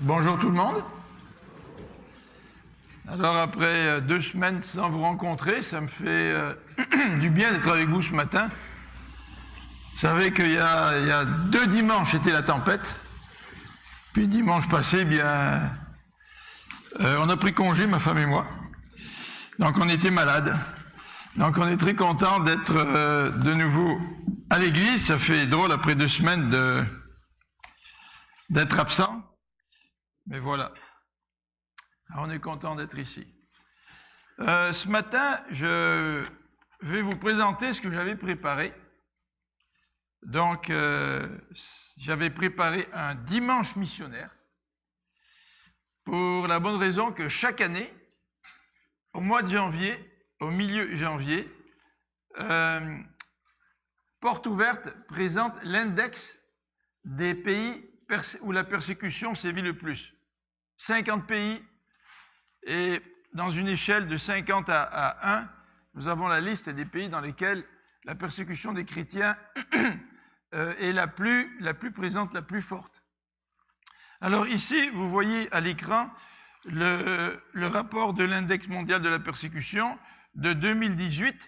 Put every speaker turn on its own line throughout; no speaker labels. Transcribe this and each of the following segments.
Bonjour tout le monde. Alors après 2 semaines sans vous rencontrer, ça me fait du bien d'être avec vous ce matin. Vous savez qu'il y a 2 dimanches, c'était la tempête. Puis dimanche passé, on a pris congé, ma femme et moi. Donc on était malades. Donc on est très content d'être de nouveau à l'église. Ça fait drôle après 2 semaines d'être absent. Mais voilà. Alors, on est content d'être ici. Ce matin, je vais vous présenter ce que j'avais préparé. Donc, j'avais préparé un dimanche missionnaire pour la bonne raison que chaque année, au mois de janvier, au milieu janvier, Porte Ouverte présente l'index des pays où la persécution sévit le plus. 50 pays, et dans une échelle de 50 à 1, nous avons la liste des pays dans lesquels la persécution des chrétiens est la plus présente, la plus forte. Alors ici, vous voyez à l'écran le rapport de l'index mondial de la persécution de 2018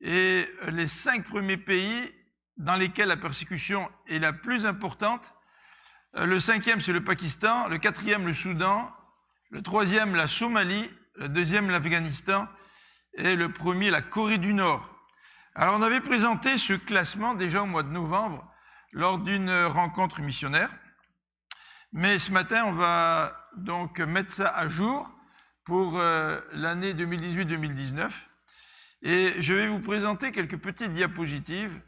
et les 5 premiers pays dans lesquels la persécution est la plus importante. Le 5e, c'est le Pakistan, le 4e, le Soudan, le 3e, la Somalie, le 2e, l'Afghanistan et le 1er, la Corée du Nord. Alors, on avait présenté ce classement déjà au mois de novembre lors d'une rencontre missionnaire. Mais ce matin, on va donc mettre ça à jour pour l'année 2018-2019. Et je vais vous présenter quelques petites diapositives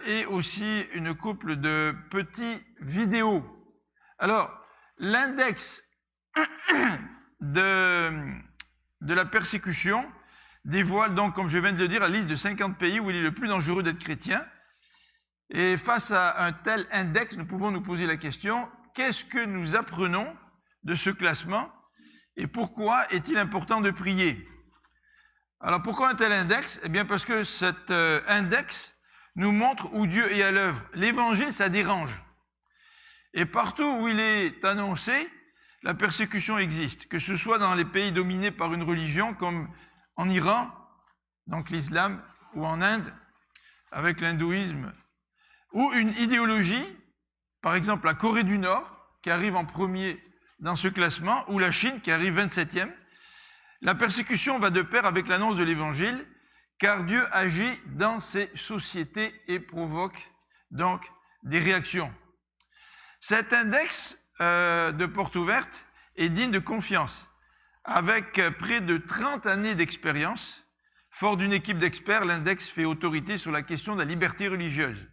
et aussi une couple de petits vidéos. Alors, l'index de la persécution dévoile donc, comme je viens de le dire, la liste de 50 pays où il est le plus dangereux d'être chrétien. Et face à un tel index, nous pouvons nous poser la question, qu'est-ce que nous apprenons de ce classement et pourquoi est-il important de prier? Alors, pourquoi un tel index? Eh bien, parce que cet index nous montre où Dieu est à l'œuvre. L'évangile, ça dérange. Et partout où il est annoncé, la persécution existe, que ce soit dans les pays dominés par une religion comme en Iran, donc l'islam, ou en Inde, avec l'hindouisme, ou une idéologie, par exemple la Corée du Nord, qui arrive en premier dans ce classement, ou la Chine, qui arrive 27e. La persécution va de pair avec l'annonce de l'évangile, car Dieu agit dans ces sociétés et provoque donc des réactions. Cet index de Porte Ouverte est digne de confiance. Avec près de 30 années d'expérience, fort d'une équipe d'experts, l'index fait autorité sur la question de la liberté religieuse.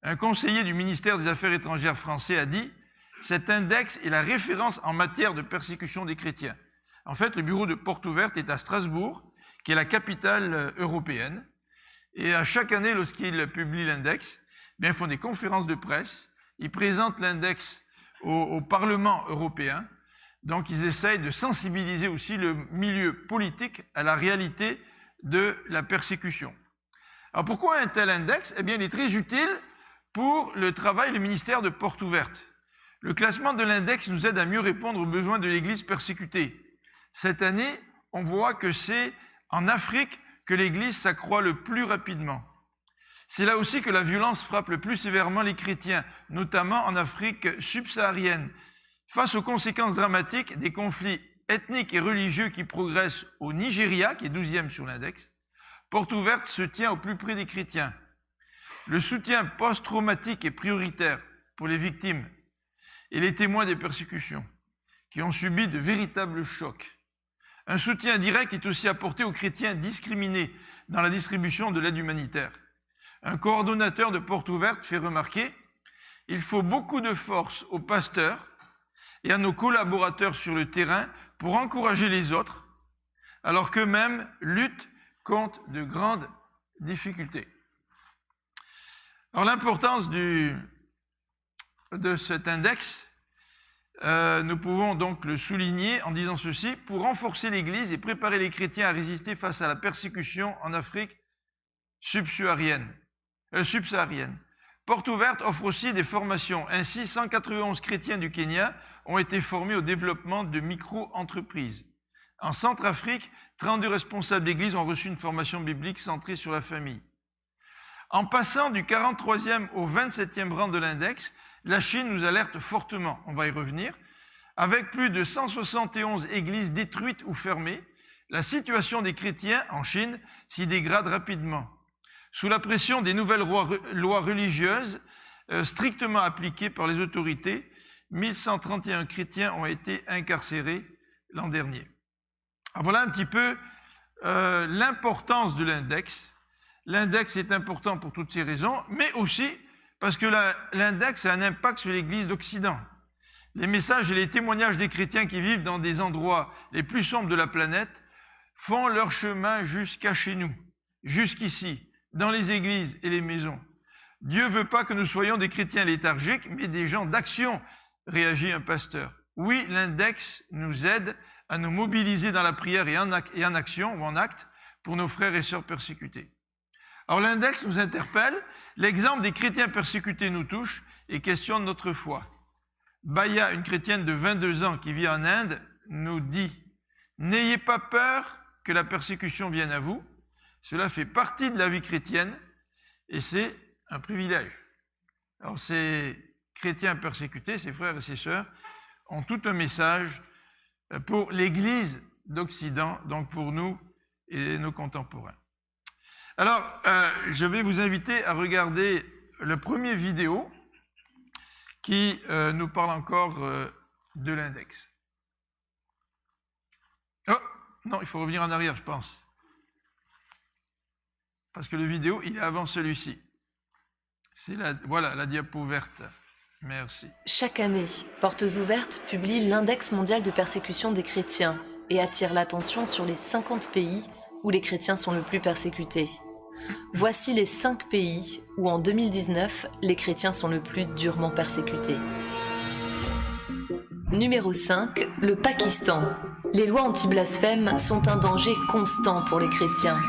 Un conseiller du ministère des Affaires étrangères français a dit « Cet index est la référence en matière de persécution des chrétiens ». En fait, le bureau de Porte Ouverte est à Strasbourg, qui est la capitale européenne. Et à chaque année, lorsqu'ils publient l'index, ils font des conférences de presse, ils présentent l'index au Parlement européen. Donc, ils essayent de sensibiliser aussi le milieu politique à la réalité de la persécution. Alors, pourquoi un tel index? Eh bien, il est très utile pour le travail du ministère de Porte Ouverte. Le classement de l'index nous aide à mieux répondre aux besoins de l'Église persécutée. Cette année, on voit que c'est en Afrique que l'Église s'accroît le plus rapidement. C'est là aussi que la violence frappe le plus sévèrement les chrétiens, notamment en Afrique subsaharienne. Face aux conséquences dramatiques des conflits ethniques et religieux qui progressent au Nigeria, qui est 12e sur l'index, Porte Ouverte se tient au plus près des chrétiens. Le soutien post-traumatique est prioritaire pour les victimes et les témoins des persécutions, qui ont subi de véritables chocs. Un soutien direct est aussi apporté aux chrétiens discriminés dans la distribution de l'aide humanitaire. Un coordonnateur de Porte Ouverte fait remarquer « Il faut beaucoup de force aux pasteurs et à nos collaborateurs sur le terrain pour encourager les autres, alors qu'eux-mêmes luttent contre de grandes difficultés. » Alors l'importance de cet index, nous pouvons donc le souligner en disant ceci, pour renforcer l'Église et préparer les chrétiens à résister face à la persécution en Afrique subsaharienne. Porte Ouverte offre aussi des formations. Ainsi, 191 chrétiens du Kenya ont été formés au développement de micro-entreprises. En Centrafrique, 32 responsables d'église ont reçu une formation biblique centrée sur la famille. En passant du 43e au 27e rang de l'index, la Chine nous alerte fortement, on va y revenir. Avec plus de 171 églises détruites ou fermées, la situation des chrétiens en Chine s'y dégrade rapidement. Sous la pression des nouvelles lois religieuses strictement appliquées par les autorités, 1131 chrétiens ont été incarcérés l'an dernier. Alors voilà un petit peu l'importance de l'index. L'index est important pour toutes ces raisons, mais aussi parce que l'index a un impact sur l'Église d'Occident. Les messages et les témoignages des chrétiens qui vivent dans des endroits les plus sombres de la planète font leur chemin jusqu'à chez nous, jusqu'ici, dans les églises et les maisons. Dieu ne veut pas que nous soyons des chrétiens léthargiques, mais des gens d'action, réagit un pasteur. Oui, l'index nous aide à nous mobiliser dans la prière et en action ou en acte pour nos frères et sœurs persécutés. Alors l'index nous interpelle, l'exemple des chrétiens persécutés nous touche et questionne notre foi. Baya, une chrétienne de 22 ans qui vit en Inde, nous dit « N'ayez pas peur que la persécution vienne à vous, cela fait partie de la vie chrétienne et c'est un privilège. » Alors ces chrétiens persécutés, ces frères et ces sœurs, ont tout un message pour l'Église d'Occident, donc pour nous et nos contemporains. Alors, je vais vous inviter à regarder le premier vidéo qui nous parle encore de l'index. Oh, non, il faut revenir en arrière, je pense. Parce que le vidéo, il est avant celui-ci. Voilà, la diapo verte. Merci.
Chaque année, Portes Ouvertes publie l'Index mondial de persécution des chrétiens et attire l'attention sur les 50 pays où les chrétiens sont le plus persécutés. Voici les 5 pays où en 2019, les chrétiens sont le plus durement persécutés. Numéro 5, le Pakistan. Les lois anti-blasphème sont un danger constant pour les chrétiens.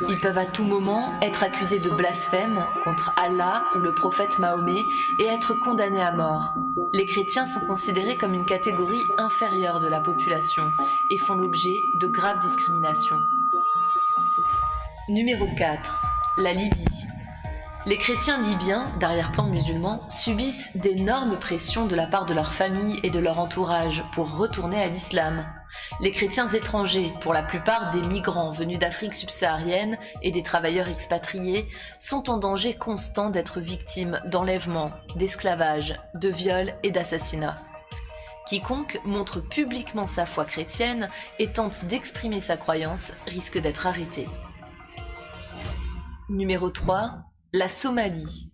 Ils peuvent à tout moment être accusés de blasphème contre Allah ou le prophète Mahomet et être condamnés à mort. Les chrétiens sont considérés comme une catégorie inférieure de la population et font l'objet de graves discriminations. Numéro 4, la Libye. Les chrétiens libyens, d'arrière-plan musulmans, subissent d'énormes pressions de la part de leur famille et de leur entourage pour retourner à l'islam. Les chrétiens étrangers, pour la plupart des migrants venus d'Afrique subsaharienne et des travailleurs expatriés, sont en danger constant d'être victimes d'enlèvements, d'esclavage, de viols et d'assassinats. Quiconque montre publiquement sa foi chrétienne et tente d'exprimer sa croyance risque d'être arrêté. Numéro 3, la Somalie.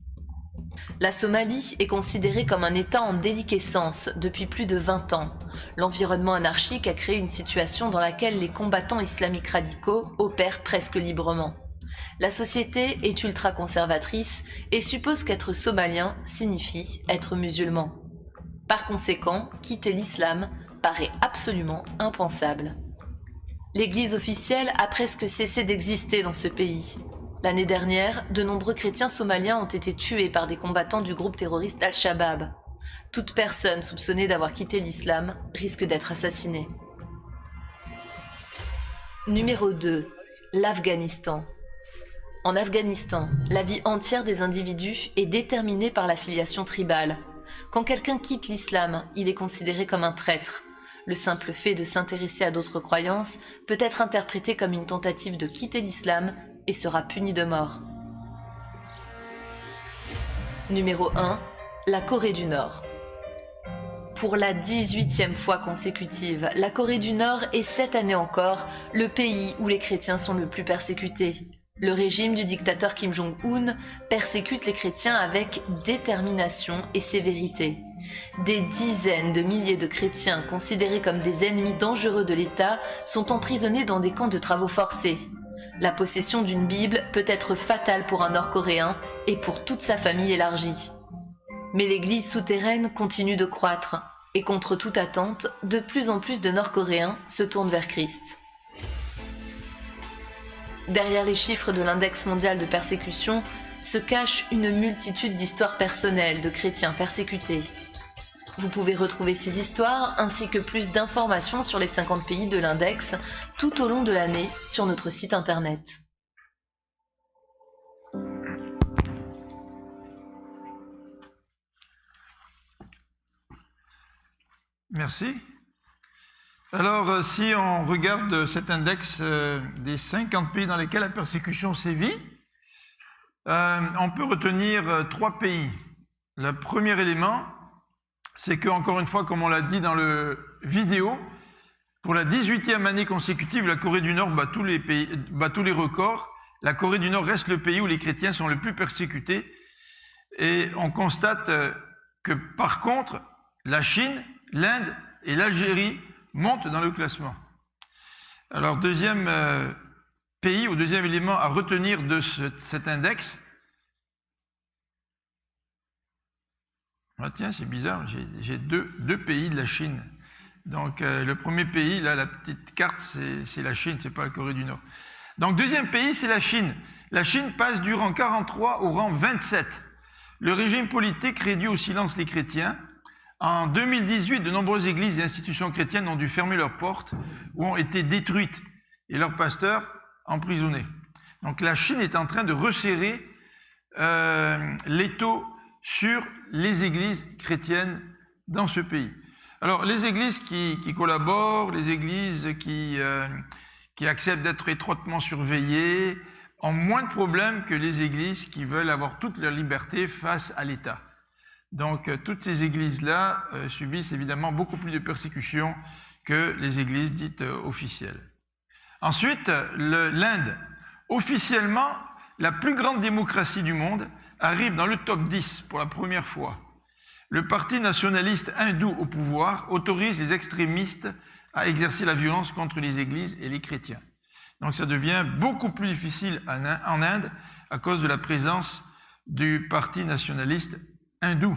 La Somalie est considérée comme un État en déliquescence depuis plus de 20 ans. L'environnement anarchique a créé une situation dans laquelle les combattants islamiques radicaux opèrent presque librement. La société est ultra-conservatrice et suppose qu'être somalien signifie être musulman. Par conséquent, quitter l'islam paraît absolument impensable. L'Église officielle a presque cessé d'exister dans ce pays. L'année dernière, de nombreux chrétiens somaliens ont été tués par des combattants du groupe terroriste Al-Shabaab. Toute personne soupçonnée d'avoir quitté l'islam risque d'être assassinée. Numéro 2, l'Afghanistan. En Afghanistan, la vie entière des individus est déterminée par l'affiliation tribale. Quand quelqu'un quitte l'islam, il est considéré comme un traître. Le simple fait de s'intéresser à d'autres croyances peut être interprété comme une tentative de quitter l'islam et sera puni de mort. Numéro 1, la Corée du Nord. Pour la 18e fois consécutive, la Corée du Nord est cette année encore le pays où les chrétiens sont le plus persécutés. Le régime du dictateur Kim Jong-un persécute les chrétiens avec détermination et sévérité. Des dizaines de milliers de chrétiens considérés comme des ennemis dangereux de l'État sont emprisonnés dans des camps de travaux forcés. La possession d'une Bible peut être fatale pour un Nord-Coréen et pour toute sa famille élargie. Mais l'Église souterraine continue de croître et contre toute attente, de plus en plus de Nord-Coréens se tournent vers Christ. Derrière les chiffres de l'Index mondial de persécution se cache une multitude d'histoires personnelles de chrétiens persécutés. Vous pouvez retrouver ces histoires ainsi que plus d'informations sur les 50 pays de l'index tout au long de l'année sur notre site internet.
Merci. Alors, si on regarde cet index des 50 pays dans lesquels la persécution sévit, on peut retenir 3 pays. Le premier élément, c'est que, encore une fois, comme on l'a dit dans le vidéo, pour la 18e année consécutive, la Corée du Nord bat tous les records. La Corée du Nord reste le pays où les chrétiens sont le plus persécutés. Et on constate que, par contre, la Chine, l'Inde et l'Algérie montent dans le classement. Alors, deuxième pays ou deuxième élément à retenir de cet index. Ah tiens, c'est bizarre, j'ai deux pays de la Chine. Donc, le premier pays, là, la petite carte, c'est la Chine, c'est pas la Corée du Nord. Donc, deuxième pays, c'est la Chine. La Chine passe du rang 43 au rang 27. Le régime politique réduit au silence les chrétiens. En 2018, de nombreuses églises et institutions chrétiennes ont dû fermer leurs portes ou ont été détruites et leurs pasteurs emprisonnés. Donc, la Chine est en train de resserrer l'étau sur les églises chrétiennes dans ce pays. Alors, les églises qui collaborent, les églises qui acceptent d'être étroitement surveillées, ont moins de problèmes que les églises qui veulent avoir toute leur liberté face à l'État. Donc, toutes ces églises-là subissent évidemment beaucoup plus de persécutions que les églises dites officielles. Ensuite, l'Inde, officiellement, la plus grande démocratie du monde, arrive dans le top 10 pour la première fois. Le parti nationaliste hindou au pouvoir autorise les extrémistes à exercer la violence contre les églises et les chrétiens. Donc ça devient beaucoup plus difficile en Inde à cause de la présence du parti nationaliste hindou,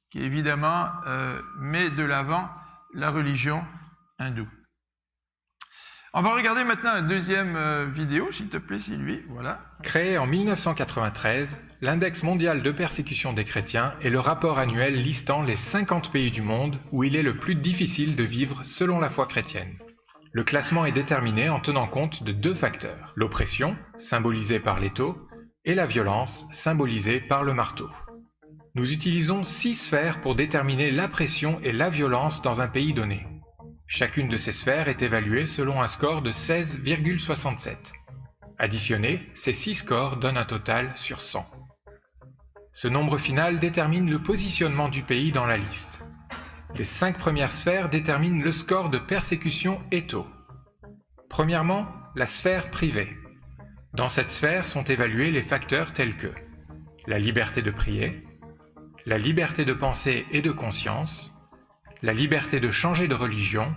qui évidemment met de l'avant la religion hindoue. On va regarder maintenant une deuxième vidéo, s'il te plaît, Sylvie. Voilà.
Créé en 1993, l'Index mondial de persécution des chrétiens est le rapport annuel listant les 50 pays du monde où il est le plus difficile de vivre selon la foi chrétienne. Le classement est déterminé en tenant compte de 2 facteurs, l'oppression, symbolisée par l'étau, et la violence, symbolisée par le marteau. Nous utilisons 6 sphères pour déterminer la pression et la violence dans un pays donné. Chacune de ces sphères est évaluée selon un score de 16,67. Additionnés, ces 6 scores donnent un total sur 100. Ce nombre final détermine le positionnement du pays dans la liste. Les 5 premières sphères déterminent le score de persécution étau. Premièrement, la sphère privée. Dans cette sphère sont évalués les facteurs tels que la liberté de prier, la liberté de pensée et de conscience, la liberté de changer de religion,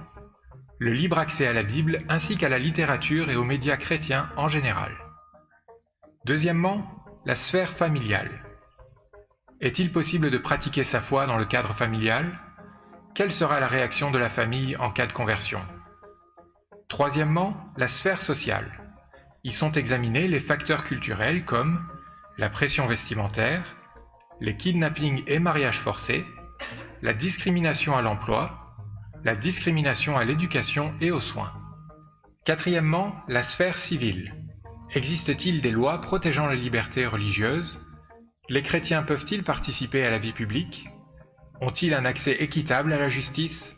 le libre accès à la Bible ainsi qu'à la littérature et aux médias chrétiens en général. Deuxièmement, la sphère familiale. Est-il possible de pratiquer sa foi dans le cadre familial? Quelle sera la réaction de la famille en cas de conversion? Troisièmement, la sphère sociale. Y sont examinés les facteurs culturels comme la pression vestimentaire, les kidnappings et mariages forcés, la discrimination à l'emploi, la discrimination à l'éducation et aux soins. Quatrièmement, la sphère civile. Existe-t-il des lois protégeant les libertés religieuses? Les chrétiens peuvent-ils participer à la vie publique? Ont-ils un accès équitable à la justice?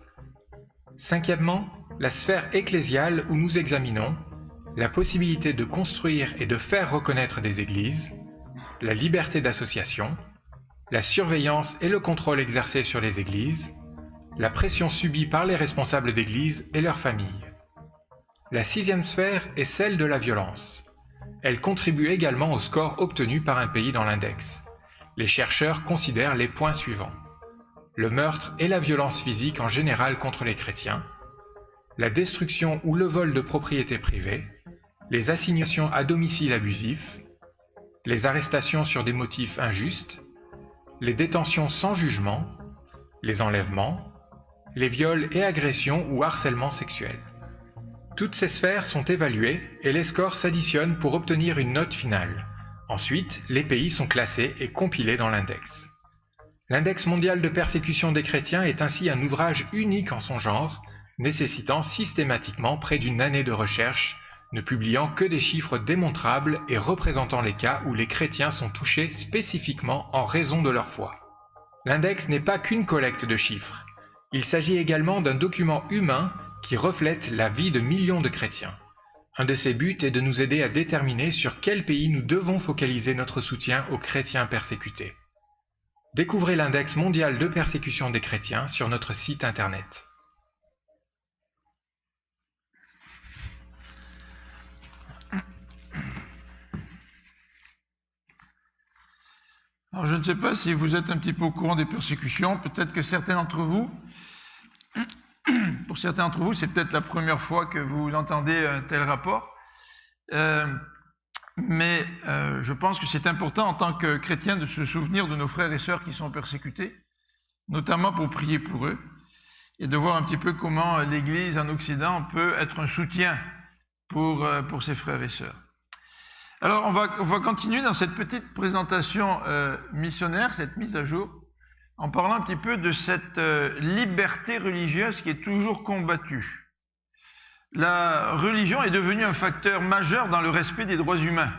Cinquièmement, la sphère ecclésiale où nous examinons la possibilité de construire et de faire reconnaître des églises, la liberté d'association, la surveillance et le contrôle exercé sur les églises, la pression subie par les responsables d'église et leurs familles. La 6e sphère est celle de la violence. Elle contribue également au score obtenu par un pays dans l'index. Les chercheurs considèrent les points suivants. Le meurtre et la violence physique en général contre les chrétiens, la destruction ou le vol de propriétés privées, les assignations à domicile abusifs, les arrestations sur des motifs injustes, les détentions sans jugement, les enlèvements, les viols et agressions ou harcèlements sexuels. Toutes ces sphères sont évaluées et les scores s'additionnent pour obtenir une note finale. Ensuite, les pays sont classés et compilés dans l'index. L'index mondial de persécution des chrétiens est ainsi un ouvrage unique en son genre, nécessitant systématiquement près d'une année de recherche, ne publiant que des chiffres démontrables et représentant les cas où les chrétiens sont touchés spécifiquement en raison de leur foi. L'index n'est pas qu'une collecte de chiffres. Il s'agit également d'un document humain qui reflète la vie de millions de chrétiens. Un de ses buts est de nous aider à déterminer sur quel pays nous devons focaliser notre soutien aux chrétiens persécutés. Découvrez l'index mondial de persécution des chrétiens sur notre site internet.
Alors, je ne sais pas si vous êtes un petit peu au courant des persécutions. Peut-être que certains d'entre vous, pour certains d'entre vous, c'est peut-être la première fois que vous entendez un tel rapport. Mais je pense que c'est important en tant que chrétien de se souvenir de nos frères et sœurs qui sont persécutés, notamment pour prier pour eux, et de voir un petit peu comment l'Église en Occident peut être un soutien pour ses frères et sœurs. Alors, on va continuer dans cette petite présentation missionnaire, cette mise à jour, en parlant un petit peu de cette liberté religieuse qui est toujours combattue. La religion est devenue un facteur majeur dans le respect des droits humains.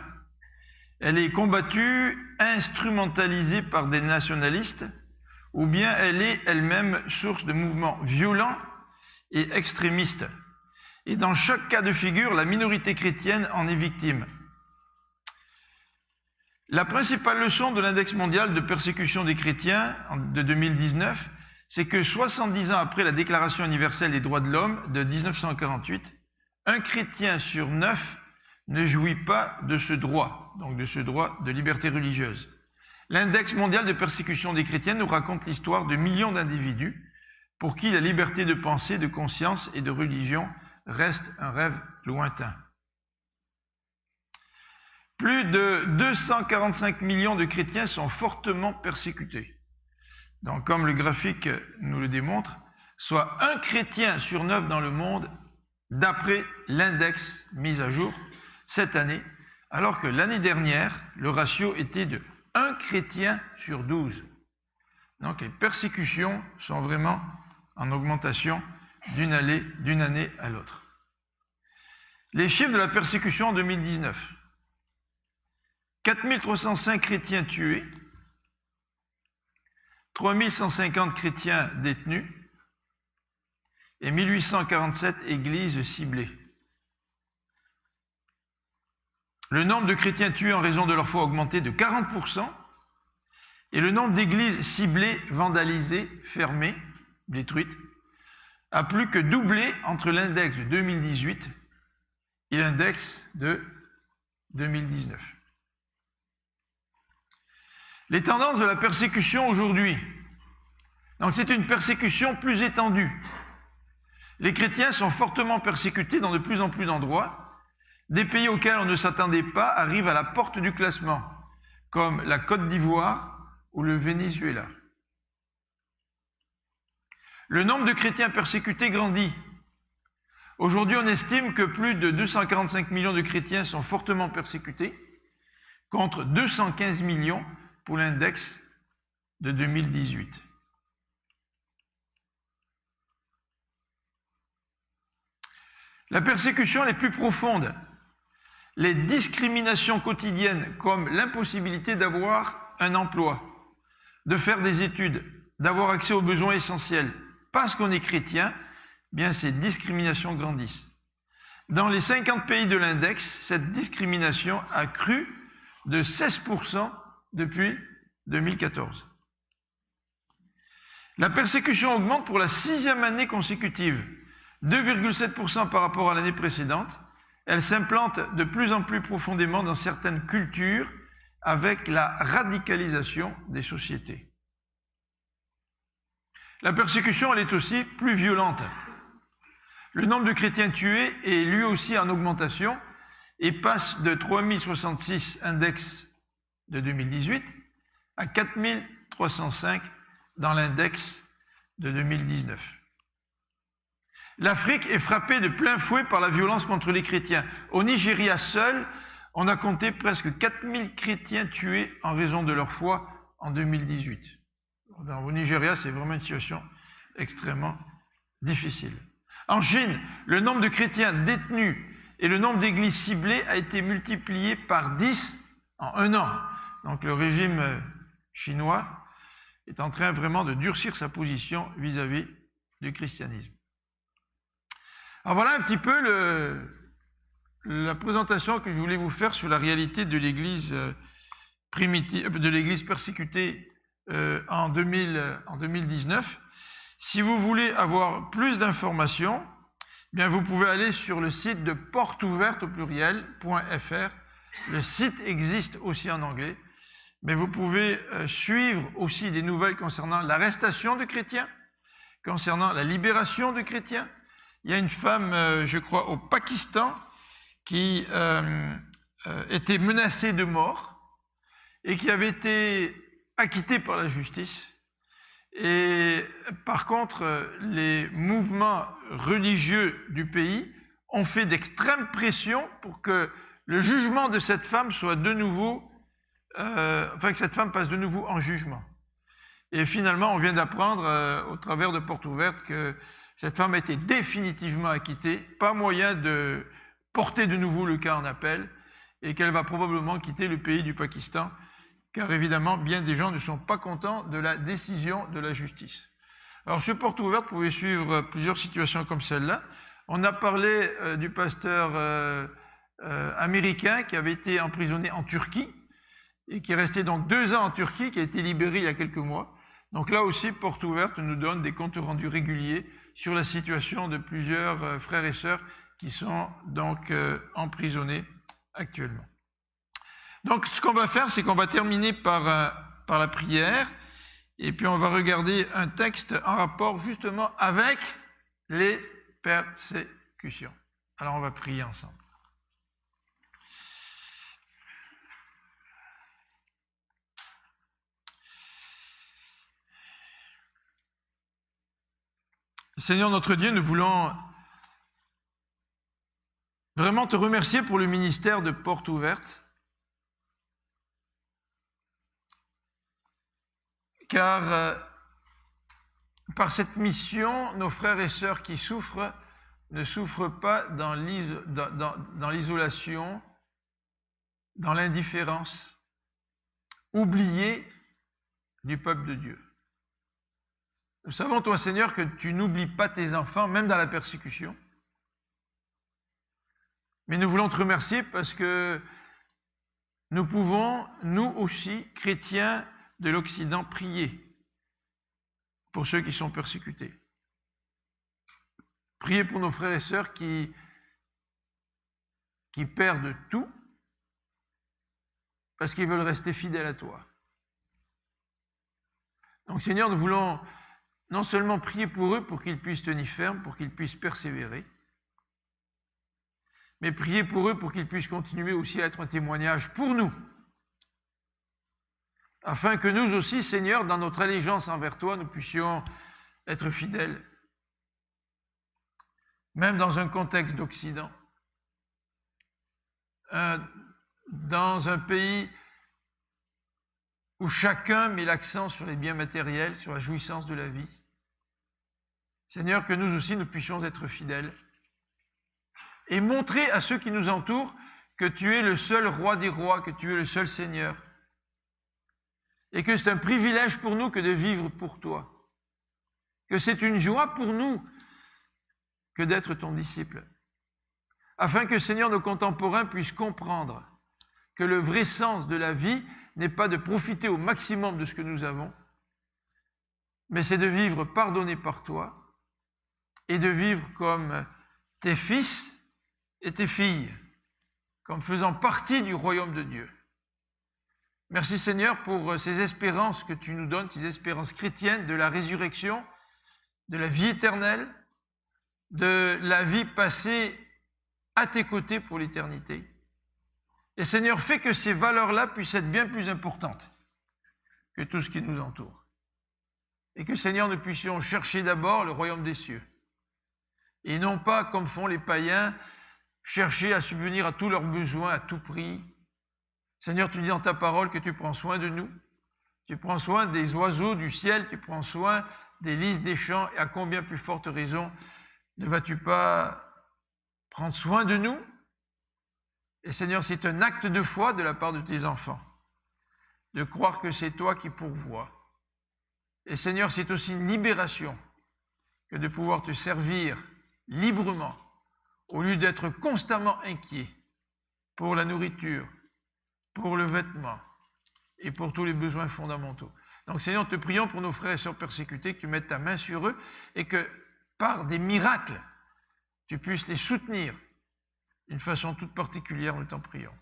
Elle est combattue, instrumentalisée par des nationalistes, ou bien elle est elle-même source de mouvements violents et extrémistes. Et dans chaque cas de figure, la minorité chrétienne en est victime. La principale leçon de l'index mondial de persécution des chrétiens de 2019, c'est que 70 ans après la Déclaration universelle des droits de l'homme de 1948, un chrétien sur 9 ne jouit pas de ce droit, donc de ce droit de liberté religieuse. L'index mondial de persécution des chrétiens nous raconte l'histoire de millions d'individus pour qui la liberté de pensée, de conscience et de religion reste un rêve lointain. Plus de 245 millions de chrétiens sont fortement persécutés. Donc, comme le graphique nous le démontre, soit un chrétien sur 9 dans le monde, d'après l'index mis à jour cette année, alors que l'année dernière, le ratio était de 1 chrétien sur 12. Donc, les persécutions sont vraiment en augmentation d'une année à l'autre. Les chiffres de la persécution en 2019. 4305 chrétiens tués, 3150 chrétiens détenus et 1847 églises ciblées. Le nombre de chrétiens tués en raison de leur foi a augmenté de 40% et le nombre d'églises ciblées, vandalisées, fermées, détruites, a plus que doublé entre l'index de 2018 et l'index de 2019. Les tendances de la persécution aujourd'hui. Donc c'est une persécution plus étendue. Les chrétiens sont fortement persécutés dans de plus en plus d'endroits. Des pays auxquels on ne s'attendait pas arrivent à la porte du classement, comme la Côte d'Ivoire ou le Venezuela. Le nombre de chrétiens persécutés grandit. Aujourd'hui, on estime que plus de 245 millions de chrétiens sont fortement persécutés, contre 215 millions pour l'index de 2018. La persécution les plus profondes, les discriminations quotidiennes comme l'impossibilité d'avoir un emploi, de faire des études, d'avoir accès aux besoins essentiels, parce qu'on est chrétien, bien ces discriminations grandissent. Dans les 50 pays de l'index, cette discrimination a cru de 16% depuis 2014. La persécution augmente pour la 6e année consécutive, 2,7% par rapport à l'année précédente. Elle s'implante de plus en plus profondément dans certaines cultures avec la radicalisation des sociétés. La persécution, elle est aussi plus violente. Le nombre de chrétiens tués est lui aussi en augmentation et passe de 3066 index de 2018 à 4305 dans l'index de 2019. L'Afrique est frappée de plein fouet par la violence contre les chrétiens. Au Nigeria seul, on a compté presque 4000 chrétiens tués en raison de leur foi en 2018. Au Nigeria, c'est vraiment une situation extrêmement difficile. En Chine, le nombre de chrétiens détenus et le nombre d'églises ciblées a été multiplié par 10 en un an. Donc le régime chinois est en train vraiment de durcir sa position vis-à-vis du christianisme. Alors voilà un petit peu la présentation que je voulais vous faire sur la réalité de l'Église primitive, de l'Église persécutée en 2019. Si vous voulez avoir plus d'informations, bien vous pouvez aller sur le site de porteouverte au pluriel.fr. Le site existe aussi en anglais, mais vous pouvez suivre aussi des nouvelles concernant l'arrestation de chrétiens, concernant la libération de chrétiens. Il y a une femme, je crois, au Pakistan, qui était menacée de mort et qui avait été acquittée par la justice. Et par contre, les mouvements religieux du pays ont fait d'extrêmes pressions pour que le jugement de cette femme soit de nouveau, que cette femme passe de nouveau en jugement. Et finalement, on vient d'apprendre au travers de Porte Ouverte que cette femme a été définitivement acquittée, pas moyen de porter de nouveau le cas en appel, et qu'elle va probablement quitter le pays du Pakistan, car évidemment, bien des gens ne sont pas contents de la décision de la justice. Alors, sur Porte Ouverte, vous pouvez suivre plusieurs situations comme celle-là. On a parlé du pasteur américain qui avait été emprisonné en Turquie, et qui est resté donc 2 ans en Turquie, qui a été libéré il y a quelques mois. Donc là aussi, Porte Ouverte nous donne des comptes rendus réguliers sur la situation de plusieurs frères et sœurs qui sont donc emprisonnés actuellement. Donc ce qu'on va faire, c'est qu'on va terminer par la prière, et puis on va regarder un texte en rapport justement avec les persécutions. Alors on va prier ensemble. Seigneur notre Dieu, nous voulons vraiment te remercier pour le ministère de Porte Ouverte, car par cette mission, nos frères et sœurs qui souffrent ne souffrent pas dans l'isolation, dans l'indifférence, oubliés du peuple de Dieu. Nous savons, toi Seigneur, que tu n'oublies pas tes enfants, même dans la persécution. Mais nous voulons te remercier parce que nous pouvons, nous aussi, chrétiens de l'Occident, prier pour ceux qui sont persécutés. Prier pour nos frères et sœurs qui perdent tout parce qu'ils veulent rester fidèles à toi. Donc Seigneur, nous voulons non seulement prier pour eux pour qu'ils puissent tenir ferme, pour qu'ils puissent persévérer, mais prier pour eux pour qu'ils puissent continuer aussi à être un témoignage pour nous, afin que nous aussi, Seigneur, dans notre allégeance envers toi, nous puissions être fidèles, même dans un contexte d'Occident, dans un pays où chacun met l'accent sur les biens matériels, sur la jouissance de la vie. Seigneur, que nous aussi, nous puissions être fidèles et montrer à ceux qui nous entourent que tu es le seul roi des rois, que tu es le seul Seigneur, et que c'est un privilège pour nous que de vivre pour toi, que c'est une joie pour nous que d'être ton disciple, afin que, Seigneur, nos contemporains puissent comprendre que le vrai sens de la vie n'est pas de profiter au maximum de ce que nous avons, mais c'est de vivre pardonné par toi et de vivre comme tes fils et tes filles, comme faisant partie du royaume de Dieu. Merci Seigneur pour ces espérances que tu nous donnes, ces espérances chrétiennes de la résurrection, de la vie éternelle, de la vie passée à tes côtés pour l'éternité. Et Seigneur, fais que ces valeurs-là puissent être bien plus importantes que tout ce qui nous entoure. Et que Seigneur, nous puissions chercher d'abord le royaume des cieux. Et non pas, comme font les païens, chercher à subvenir à tous leurs besoins à tout prix. Seigneur, tu dis dans ta parole que tu prends soin de nous. Tu prends soin des oiseaux du ciel, tu prends soin des lys des champs, et à combien plus forte raison ne vas-tu pas prendre soin de nous? Et Seigneur, c'est un acte de foi de la part de tes enfants, de croire que c'est toi qui pourvois. Et Seigneur, c'est aussi une libération que de pouvoir te servir librement, au lieu d'être constamment inquiet pour la nourriture, pour le vêtement et pour tous les besoins fondamentaux. Donc Seigneur, te prions pour nos frères et sœurs persécutés, que tu mettes ta main sur eux et que par des miracles, tu puisses les soutenir d'une façon toute particulière, nous t'en prions.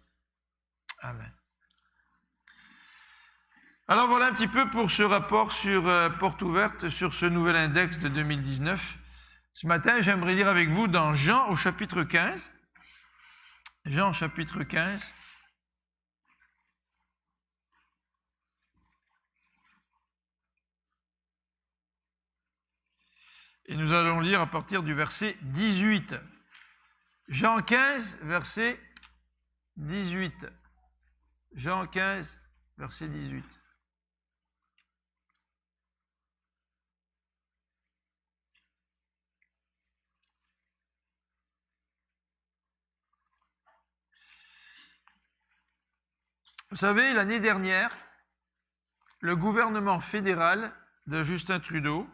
Amen. Alors voilà un petit peu pour ce rapport sur Porte Ouverte, sur ce nouvel index de 2019. Ce matin, j'aimerais lire avec vous dans Jean au chapitre 15. Jean chapitre 15. Et nous allons lire à partir du verset 18. Jean 15, verset 18. Jean 15, verset 18. Vous savez, l'année dernière, le gouvernement fédéral de Justin Trudeau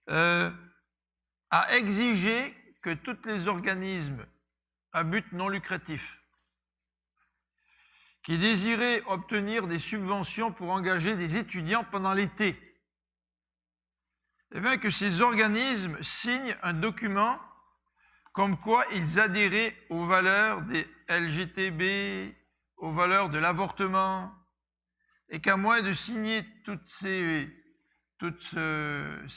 a exigé que tous les organismes à but non lucratif qui désiraient obtenir des subventions pour engager des étudiants pendant l'été, eh bien que ces organismes signent un document comme quoi ils adhéraient aux valeurs des LGTB, aux valeurs de l'avortement, et qu'à moins de signer toutes ces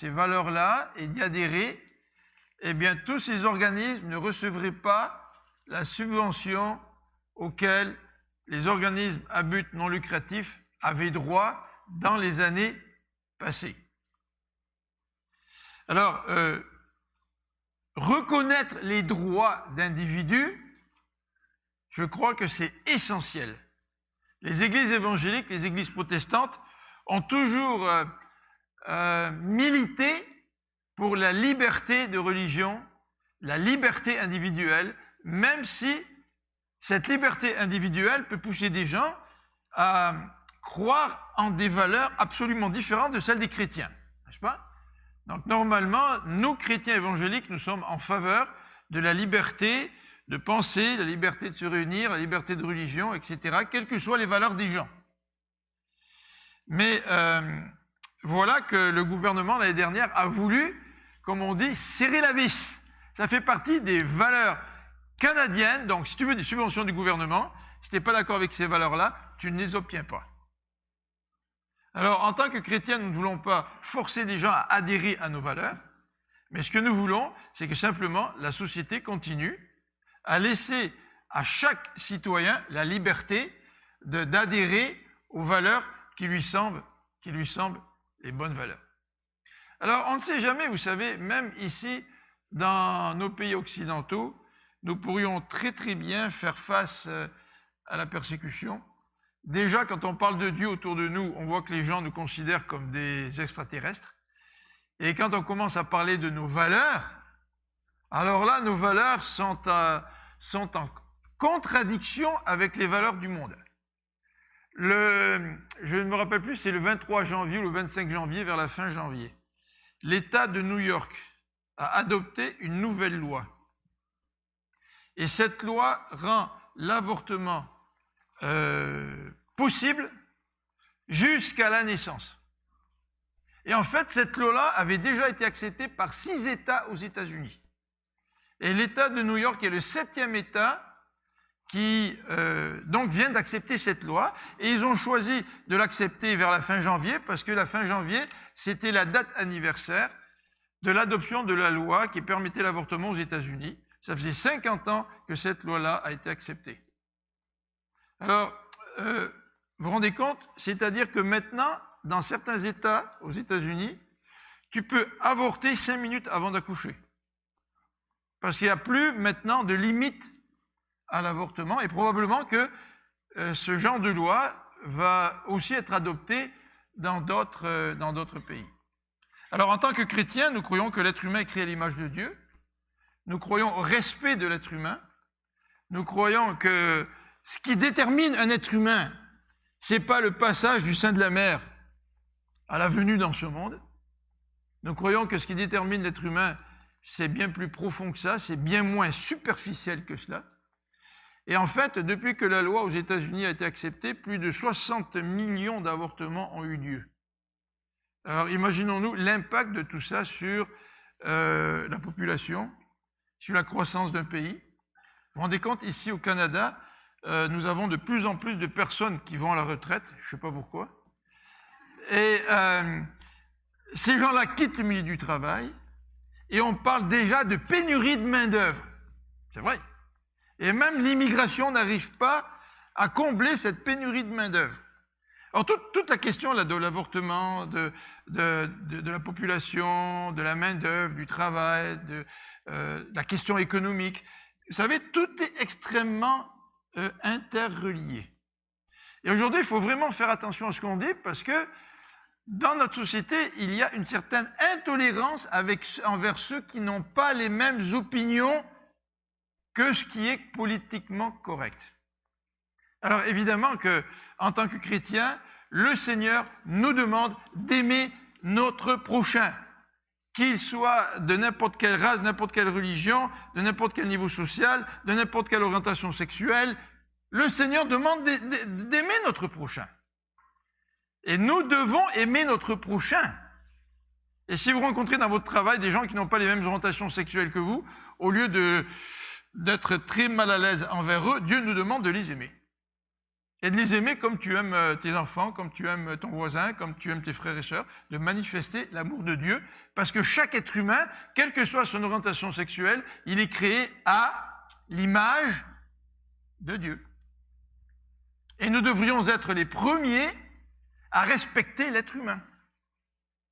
valeurs-là et d'y adhérer, eh bien, tous ces organismes ne recevraient pas la subvention auxquelles les organismes à but non lucratif avaient droit dans les années passées. Alors, reconnaître les droits d'individus, je crois que c'est essentiel. Les églises évangéliques, les églises protestantes ont toujours milité pour la liberté de religion, la liberté individuelle, même si cette liberté individuelle peut pousser des gens à croire en des valeurs absolument différentes de celles des chrétiens, n'est-ce pas? Donc normalement, nous, chrétiens évangéliques, nous sommes en faveur de la liberté de penser, la liberté de se réunir, la liberté de religion, etc., quelles que soient les valeurs des gens. Mais voilà que le gouvernement, l'année dernière, a voulu, comme on dit, serrer la vis. Ça fait partie des valeurs canadiennes. Donc, si tu veux des subventions du gouvernement, si tu n'es pas d'accord avec ces valeurs-là, tu ne les obtiens pas. Alors, en tant que chrétiens, nous ne voulons pas forcer des gens à adhérer à nos valeurs, mais ce que nous voulons, c'est que simplement la société continue à laisser à chaque citoyen la liberté d'adhérer aux valeurs qui lui semblent les bonnes valeurs. Alors, on ne sait jamais, vous savez, même ici, dans nos pays occidentaux, nous pourrions très très bien faire face à la persécution. Déjà, quand on parle de Dieu autour de nous, on voit que les gens nous considèrent comme des extraterrestres. Et quand on commence à parler de nos valeurs, alors là, nos valeurs sont en contradiction avec les valeurs du monde. Je ne me rappelle plus, c'est le 23 janvier ou le 25 janvier, vers la fin janvier. L'État de New York a adopté une nouvelle loi. Et cette loi rend l'avortement possible jusqu'à la naissance. Et en fait, cette loi-là avait déjà été acceptée par 6 États aux États-Unis. Et l'État de New York est le 7e État qui donc vient d'accepter cette loi. Et ils ont choisi de l'accepter vers la fin janvier, parce que la fin janvier, c'était la date anniversaire de l'adoption de la loi qui permettait l'avortement aux États-Unis. Ça faisait 50 ans que cette loi-là a été acceptée. Alors, vous vous rendez compte? C'est-à-dire que maintenant, dans certains États aux États-Unis, tu peux avorter 5 minutes avant d'accoucher. Parce qu'il n'y a plus maintenant de limite à l'avortement, et probablement que ce genre de loi va aussi être adoptée dans d'autres pays. Alors, en tant que chrétiens, nous croyons que l'être humain est créé à l'image de Dieu. Nous croyons au respect de l'être humain. Nous croyons que ce qui détermine un être humain, ce n'est pas le passage du sein de la mère à la venue dans ce monde. Nous croyons que ce qui détermine l'être humain, c'est bien plus profond que ça, c'est bien moins superficiel que cela. Et en fait, depuis que la loi aux États-Unis a été acceptée, plus de 60 millions d'avortements ont eu lieu. Alors imaginons-nous l'impact de tout ça sur la population, sur la croissance d'un pays. Vous vous rendez compte, ici au Canada, nous avons de plus en plus de personnes qui vont à la retraite, je ne sais pas pourquoi. Et ces gens-là quittent le milieu du travail et on parle déjà de pénurie de main-d'œuvre. C'est vrai. Et même l'immigration n'arrive pas à combler cette pénurie de main-d'œuvre. Alors toute la question là, de l'avortement, de la population, de la main-d'œuvre, du travail, de la question économique, vous savez, tout est extrêmement interrelié. Et aujourd'hui, il faut vraiment faire attention à ce qu'on dit parce que dans notre société, il y a une certaine intolérance envers ceux qui n'ont pas les mêmes opinions que ce qui est politiquement correct. Alors évidemment que, en tant que chrétiens, le Seigneur nous demande d'aimer notre prochain, qu'il soit de n'importe quelle race, n'importe quelle religion, de n'importe quel niveau social, de n'importe quelle orientation sexuelle. Le Seigneur demande d'aimer notre prochain. Et nous devons aimer notre prochain. Et si vous rencontrez dans votre travail des gens qui n'ont pas les mêmes orientations sexuelles que vous, au lieu d'être très mal à l'aise envers eux, Dieu nous demande de les aimer. Et de les aimer comme tu aimes tes enfants, comme tu aimes ton voisin, comme tu aimes tes frères et sœurs, de manifester l'amour de Dieu, parce que chaque être humain, quelle que soit son orientation sexuelle, il est créé à l'image de Dieu. Et nous devrions être les premiers à respecter l'être humain.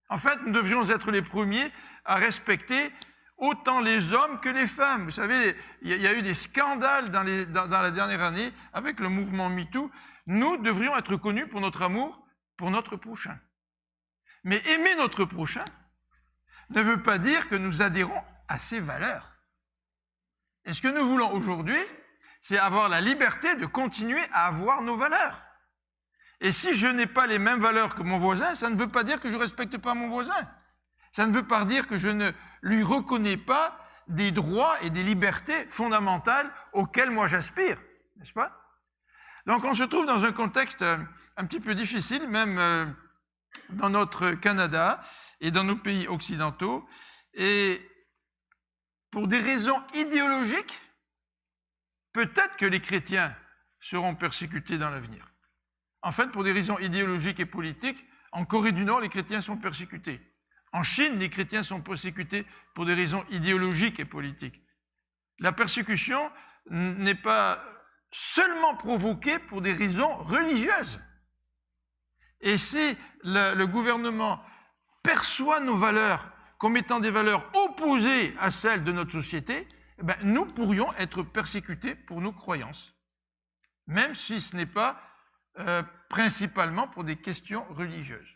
En fait, nous devrions être les premiers à respecter autant les hommes que les femmes. Vous savez, il y a eu des scandales dans la dernière année avec le mouvement MeToo. Nous devrions être connus pour notre amour pour notre prochain. Mais aimer notre prochain ne veut pas dire que nous adhérons à ses valeurs. Et ce que nous voulons aujourd'hui, c'est avoir la liberté de continuer à avoir nos valeurs. Et si je n'ai pas les mêmes valeurs que mon voisin, ça ne veut pas dire que je ne respecte pas mon voisin. Ça ne veut pas dire que je ne lui reconnais pas des droits et des libertés fondamentales auxquelles moi j'aspire, n'est-ce pas? Donc on se trouve dans un contexte un petit peu difficile, même dans notre Canada et dans nos pays occidentaux. Et pour des raisons idéologiques, peut-être que les chrétiens seront persécutés dans l'avenir. En fait, pour des raisons idéologiques et politiques, en Corée du Nord, les chrétiens sont persécutés. En Chine, les chrétiens sont persécutés pour des raisons idéologiques et politiques. La persécution n'est pas seulement provoquée pour des raisons religieuses. Et si le gouvernement perçoit nos valeurs comme étant des valeurs opposées à celles de notre société, eh bien, nous pourrions être persécutés pour nos croyances, même si ce n'est pas principalement pour des questions religieuses.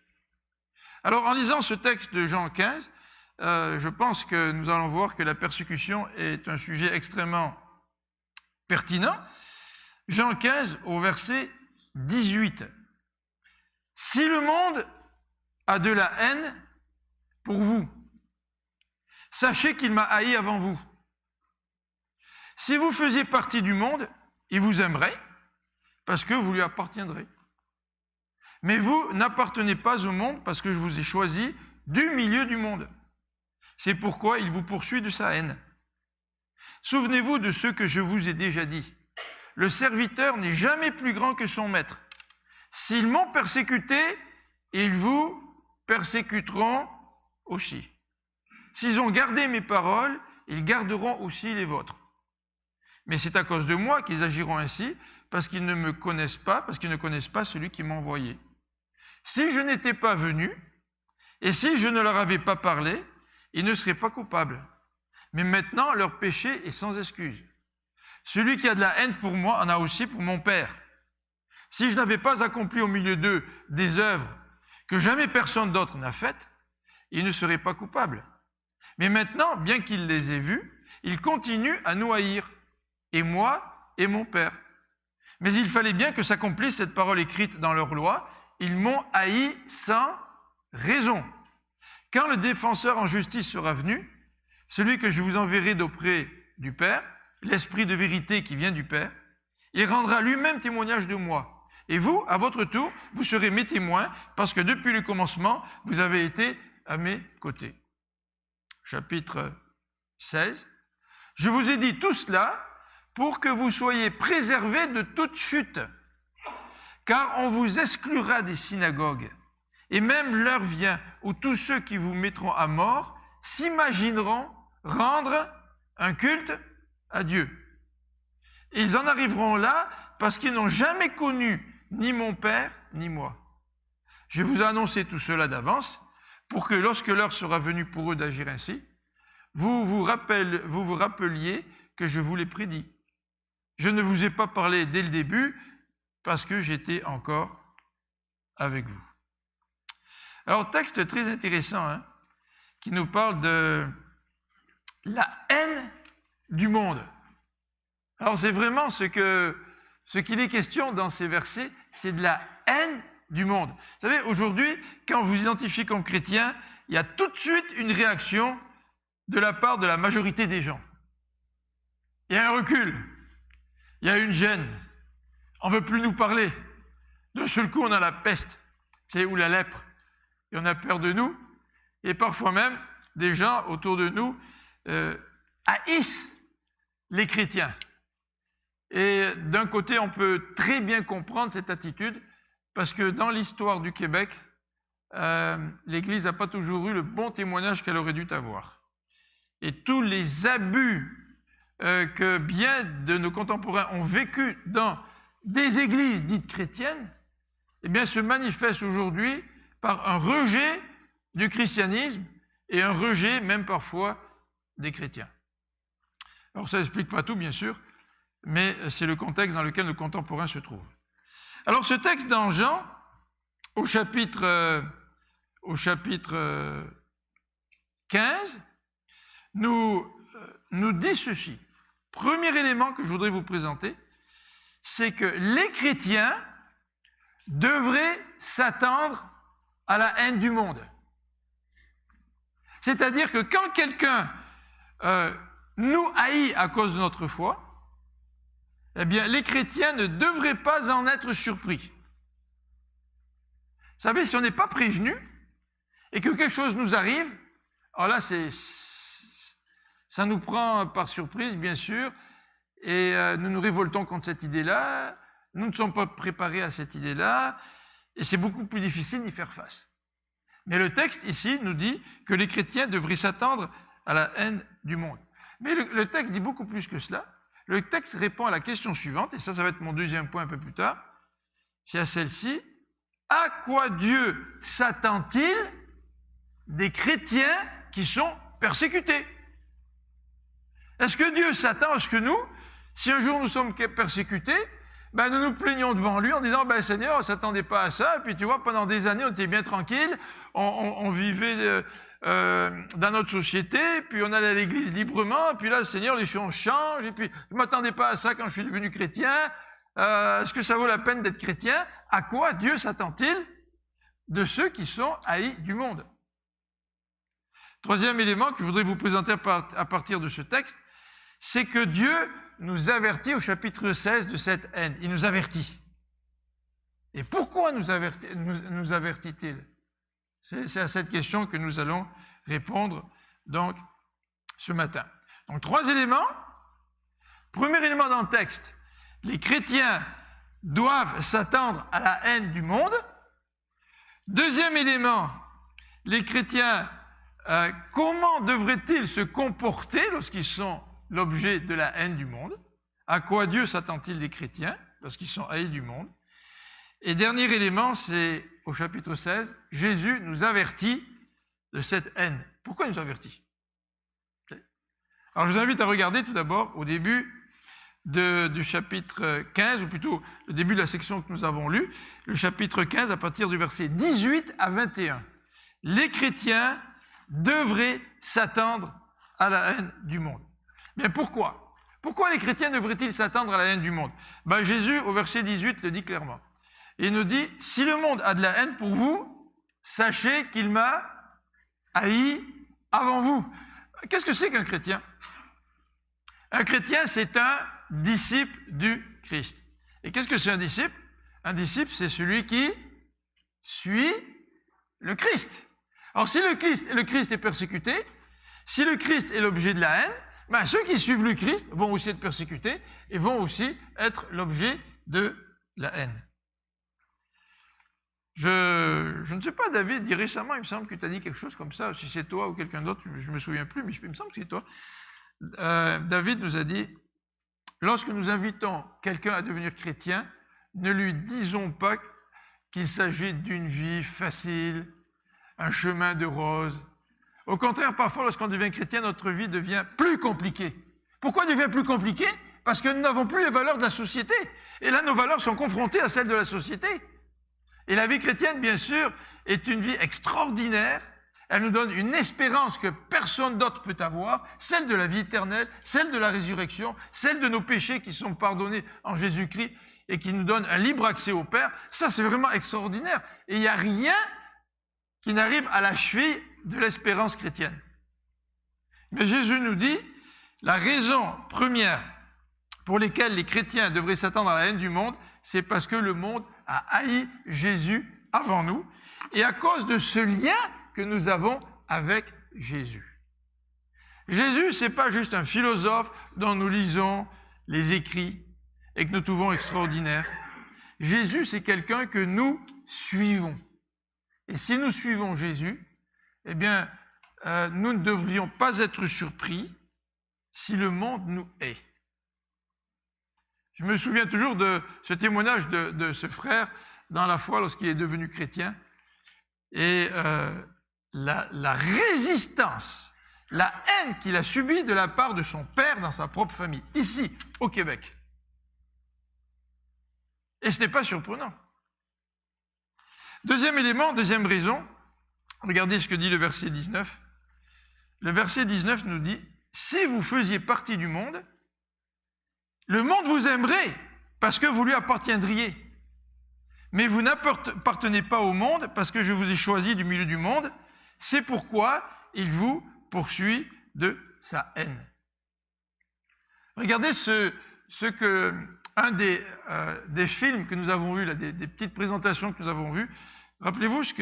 Alors, en lisant ce texte de Jean 15, je pense que nous allons voir que la persécution est un sujet extrêmement pertinent. Jean 15, au verset 18. « Si le monde a de la haine pour vous, sachez qu'il m'a haï avant vous. Si vous faisiez partie du monde, il vous aimerait, parce que vous lui appartiendrez. Mais vous n'appartenez pas au monde parce que je vous ai choisi du milieu du monde. C'est pourquoi il vous poursuit de sa haine. Souvenez-vous de ce que je vous ai déjà dit. Le serviteur n'est jamais plus grand que son maître. S'ils m'ont persécuté, ils vous persécuteront aussi. S'ils ont gardé mes paroles, ils garderont aussi les vôtres. Mais c'est à cause de moi qu'ils agiront ainsi, parce qu'ils ne me connaissent pas, parce qu'ils ne connaissent pas celui qui m'a envoyé. Si je n'étais pas venu, et si je ne leur avais pas parlé, ils ne seraient pas coupables. Mais maintenant, leur péché est sans excuse. Celui qui a de la haine pour moi en a aussi pour mon Père. Si je n'avais pas accompli au milieu d'eux des œuvres que jamais personne d'autre n'a faites, ils ne seraient pas coupables. Mais maintenant, bien qu'ils les aient vus, ils continuent à nous haïr, et moi et mon Père. Mais il fallait bien que s'accomplisse cette parole écrite dans leur loi. Ils m'ont haï sans raison. Quand le défenseur en justice sera venu, celui que je vous enverrai d'auprès du Père, l'Esprit de vérité qui vient du Père, il rendra lui-même témoignage de moi. Et vous, à votre tour, vous serez mes témoins, parce que depuis le commencement, vous avez été à mes côtés. Chapitre 16. Je vous ai dit tout cela pour que vous soyez préservés de toute chute, car on vous exclura des synagogues. Et même l'heure vient où tous ceux qui vous mettront à mort s'imagineront rendre un culte à Dieu. Et ils en arriveront là parce qu'ils n'ont jamais connu ni mon Père ni moi. Je vous ai annoncé tout cela d'avance pour que lorsque l'heure sera venue pour eux d'agir ainsi, vous vous rappeliez que je vous l'ai prédit. Je ne vous ai pas parlé dès le début parce que j'étais encore avec vous. Alors, texte très intéressant, qui nous parle de la haine du monde. Alors, c'est vraiment ce qu'il est question dans ces versets, c'est de la haine du monde. Vous savez, aujourd'hui, quand vous vous identifiez comme chrétien, il y a tout de suite une réaction de la part de la majorité des gens. Il y a un recul, il y a une gêne, on ne veut plus nous parler. D'un seul coup, on a la peste, ou la lèpre. Et on a peur de nous, et parfois même, des gens autour de nous haïssent les chrétiens. Et d'un côté, on peut très bien comprendre cette attitude, parce que dans l'histoire du Québec, l'Église n'a pas toujours eu le bon témoignage qu'elle aurait dû avoir. Et tous les abus que bien de nos contemporains ont vécu dans des églises dites chrétiennes, eh bien, se manifestent aujourd'hui par un rejet du christianisme et un rejet même parfois des chrétiens. Alors ça n'explique pas tout, bien sûr, mais c'est le contexte dans lequel nos contemporains se trouvent. Alors ce texte dans Jean, au chapitre 15, nous dit ceci. Premier élément que je voudrais vous présenter, c'est que les chrétiens devraient s'attendre à la haine du monde. C'est-à-dire que quand quelqu'un nous haït à cause de notre foi, eh bien, les chrétiens ne devraient pas en être surpris. Vous savez, si on n'est pas prévenu et que quelque chose nous arrive, alors là, ça nous prend par surprise, bien sûr, et nous nous révoltons contre cette idée-là, nous ne sommes pas préparés à cette idée-là, et c'est beaucoup plus difficile d'y faire face. Mais le texte, ici, nous dit que les chrétiens devraient s'attendre à la haine du monde. Mais le texte dit beaucoup plus que cela. Le texte répond à la question suivante, et ça va être mon deuxième point un peu plus tard, c'est à celle-ci. À quoi Dieu s'attend-il des chrétiens qui sont persécutés? Est-ce que Dieu s'attend à ce que nous, si un jour nous sommes persécutés, nous nous plaignons devant lui en disant Seigneur, on ne s'attendait pas à ça, et puis tu vois, pendant des années, on était bien tranquille, on vivait dans notre société, puis on allait à l'église librement, puis là, Seigneur, les choses changent, et puis je ne m'attendais pas à ça quand je suis devenu chrétien. Est-ce que ça vaut la peine d'être chrétien? À quoi Dieu s'attend-il de ceux qui sont haïs du monde? Troisième élément que je voudrais vous présenter à partir de ce texte, c'est que Dieu nous avertit au chapitre 16 de cette haine. Il nous avertit. Et pourquoi nous avertit-il? C'est à cette question que nous allons répondre donc ce matin. Donc 3 éléments. Premier élément dans le texte, les chrétiens doivent s'attendre à la haine du monde. Deuxième élément, les chrétiens, comment devraient-ils se comporter lorsqu'ils sont l'objet de la haine du monde? À quoi Dieu s'attend-il des chrétiens lorsqu'ils sont haïs du monde? Et dernier élément, c'est au chapitre 16, Jésus nous avertit de cette haine. Pourquoi il nous avertit? Alors je vous invite à regarder tout d'abord au début du chapitre 15, ou plutôt le début de la section que nous avons lue, le chapitre 15 à partir du verset 18 à 21. Les chrétiens devraient s'attendre à la haine du monde. Mais pourquoi? Pourquoi les chrétiens devraient-ils s'attendre à la haine du monde? Jésus, au verset 18, le dit clairement. Il nous dit, « Si le monde a de la haine pour vous, sachez qu'il m'a haï avant vous. » Qu'est-ce que c'est qu'un chrétien? Un chrétien, c'est un disciple du Christ. Et qu'est-ce que c'est un disciple? Un disciple, c'est celui qui suit le Christ. Alors, si le Christ est persécuté, si le Christ est l'objet de la haine, ceux qui suivent le Christ vont aussi être persécutés et vont aussi être l'objet de la haine. Je ne sais pas, David, récemment, il me semble que tu as dit quelque chose comme ça, si c'est toi ou quelqu'un d'autre, je ne me souviens plus, mais il me semble que c'est toi. David nous a dit, lorsque nous invitons quelqu'un à devenir chrétien, ne lui disons pas qu'il s'agit d'une vie facile, un chemin de roses. Au contraire, parfois, lorsqu'on devient chrétien, notre vie devient plus compliquée. Pourquoi elle devient plus compliquée? Parce que nous n'avons plus les valeurs de la société. Et là, nos valeurs sont confrontées à celles de la société. Et la vie chrétienne, bien sûr, est une vie extraordinaire. Elle nous donne une espérance que personne d'autre peut avoir, celle de la vie éternelle, celle de la résurrection, celle de nos péchés qui sont pardonnés en Jésus-Christ et qui nous donne un libre accès au Père. Ça, c'est vraiment extraordinaire. Et il n'y a rien qui n'arrive à la cheville de l'espérance chrétienne. Mais Jésus nous dit, la raison première pour laquelle les chrétiens devraient s'attendre à la haine du monde, c'est parce que le monde a haï Jésus avant nous, et à cause de ce lien que nous avons avec Jésus. Jésus, ce n'est pas juste un philosophe dont nous lisons les écrits et que nous trouvons extraordinaire. Jésus, c'est quelqu'un que nous suivons. Et si nous suivons Jésus, eh bien, nous ne devrions pas être surpris si le monde nous hait. Je me souviens toujours de ce témoignage de ce frère dans la foi lorsqu'il est devenu chrétien. Et la résistance, la haine qu'il a subie de la part de son père dans sa propre famille, ici, au Québec. Et ce n'est pas surprenant. Deuxième élément, deuxième raison, regardez ce que dit le verset 19. Le verset 19 nous dit, « Si vous faisiez partie du monde, le monde vous aimerait parce que vous lui appartiendriez. Mais vous n'appartenez pas au monde parce que je vous ai choisi du milieu du monde. C'est pourquoi il vous poursuit de sa haine. » Regardez un des films que nous avons vus, là, des petites présentations que nous avons vues. Rappelez-vous ce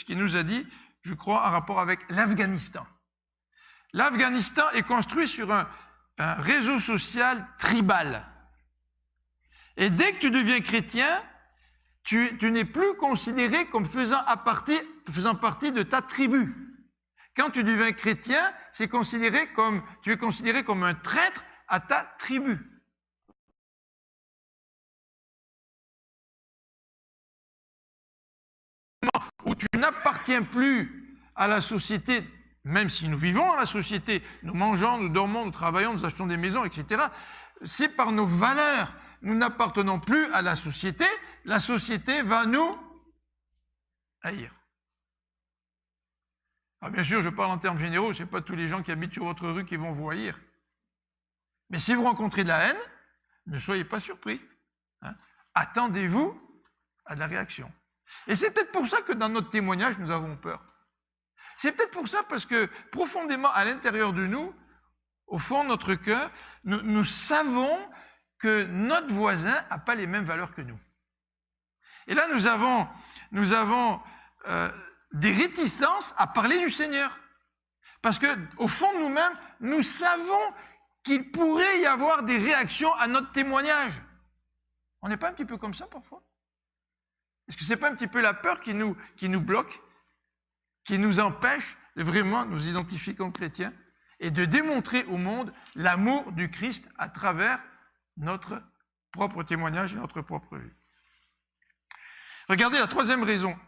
qu'il nous a dit, je crois, en rapport avec l'Afghanistan. L'Afghanistan est construit sur un réseau social tribal. Et dès que tu deviens chrétien, tu n'es plus considéré comme faisant partie de ta tribu. Quand tu deviens chrétien, tu es considéré comme un traître à ta tribu. Où tu n'appartiens plus à la société, même si nous vivons dans la société, nous mangeons, nous dormons, nous travaillons, nous achetons des maisons, etc. C'est par nos valeurs. Nous n'appartenons plus à la société va nous haïr. Alors bien sûr, je parle en termes généraux, ce n'est pas tous les gens qui habitent sur votre rue qui vont vous haïr. Mais si vous rencontrez de la haine, ne soyez pas surpris. Attendez-vous à de la réaction. Et c'est peut-être pour ça que dans notre témoignage, nous avons peur. C'est peut-être pour ça parce que profondément à l'intérieur de nous, au fond de notre cœur, nous savons que notre voisin n'a pas les mêmes valeurs que nous. Et là, nous avons des réticences à parler du Seigneur. Parce qu'au fond de nous-mêmes, nous savons qu'il pourrait y avoir des réactions à notre témoignage. On n'est pas un petit peu comme ça parfois? Est-ce que ce n'est pas un petit peu la peur qui nous bloque, qui nous empêche de vraiment nous identifier comme chrétiens et de démontrer au monde l'amour du Christ à travers notre propre témoignage et notre propre vie? Regardez la troisième raison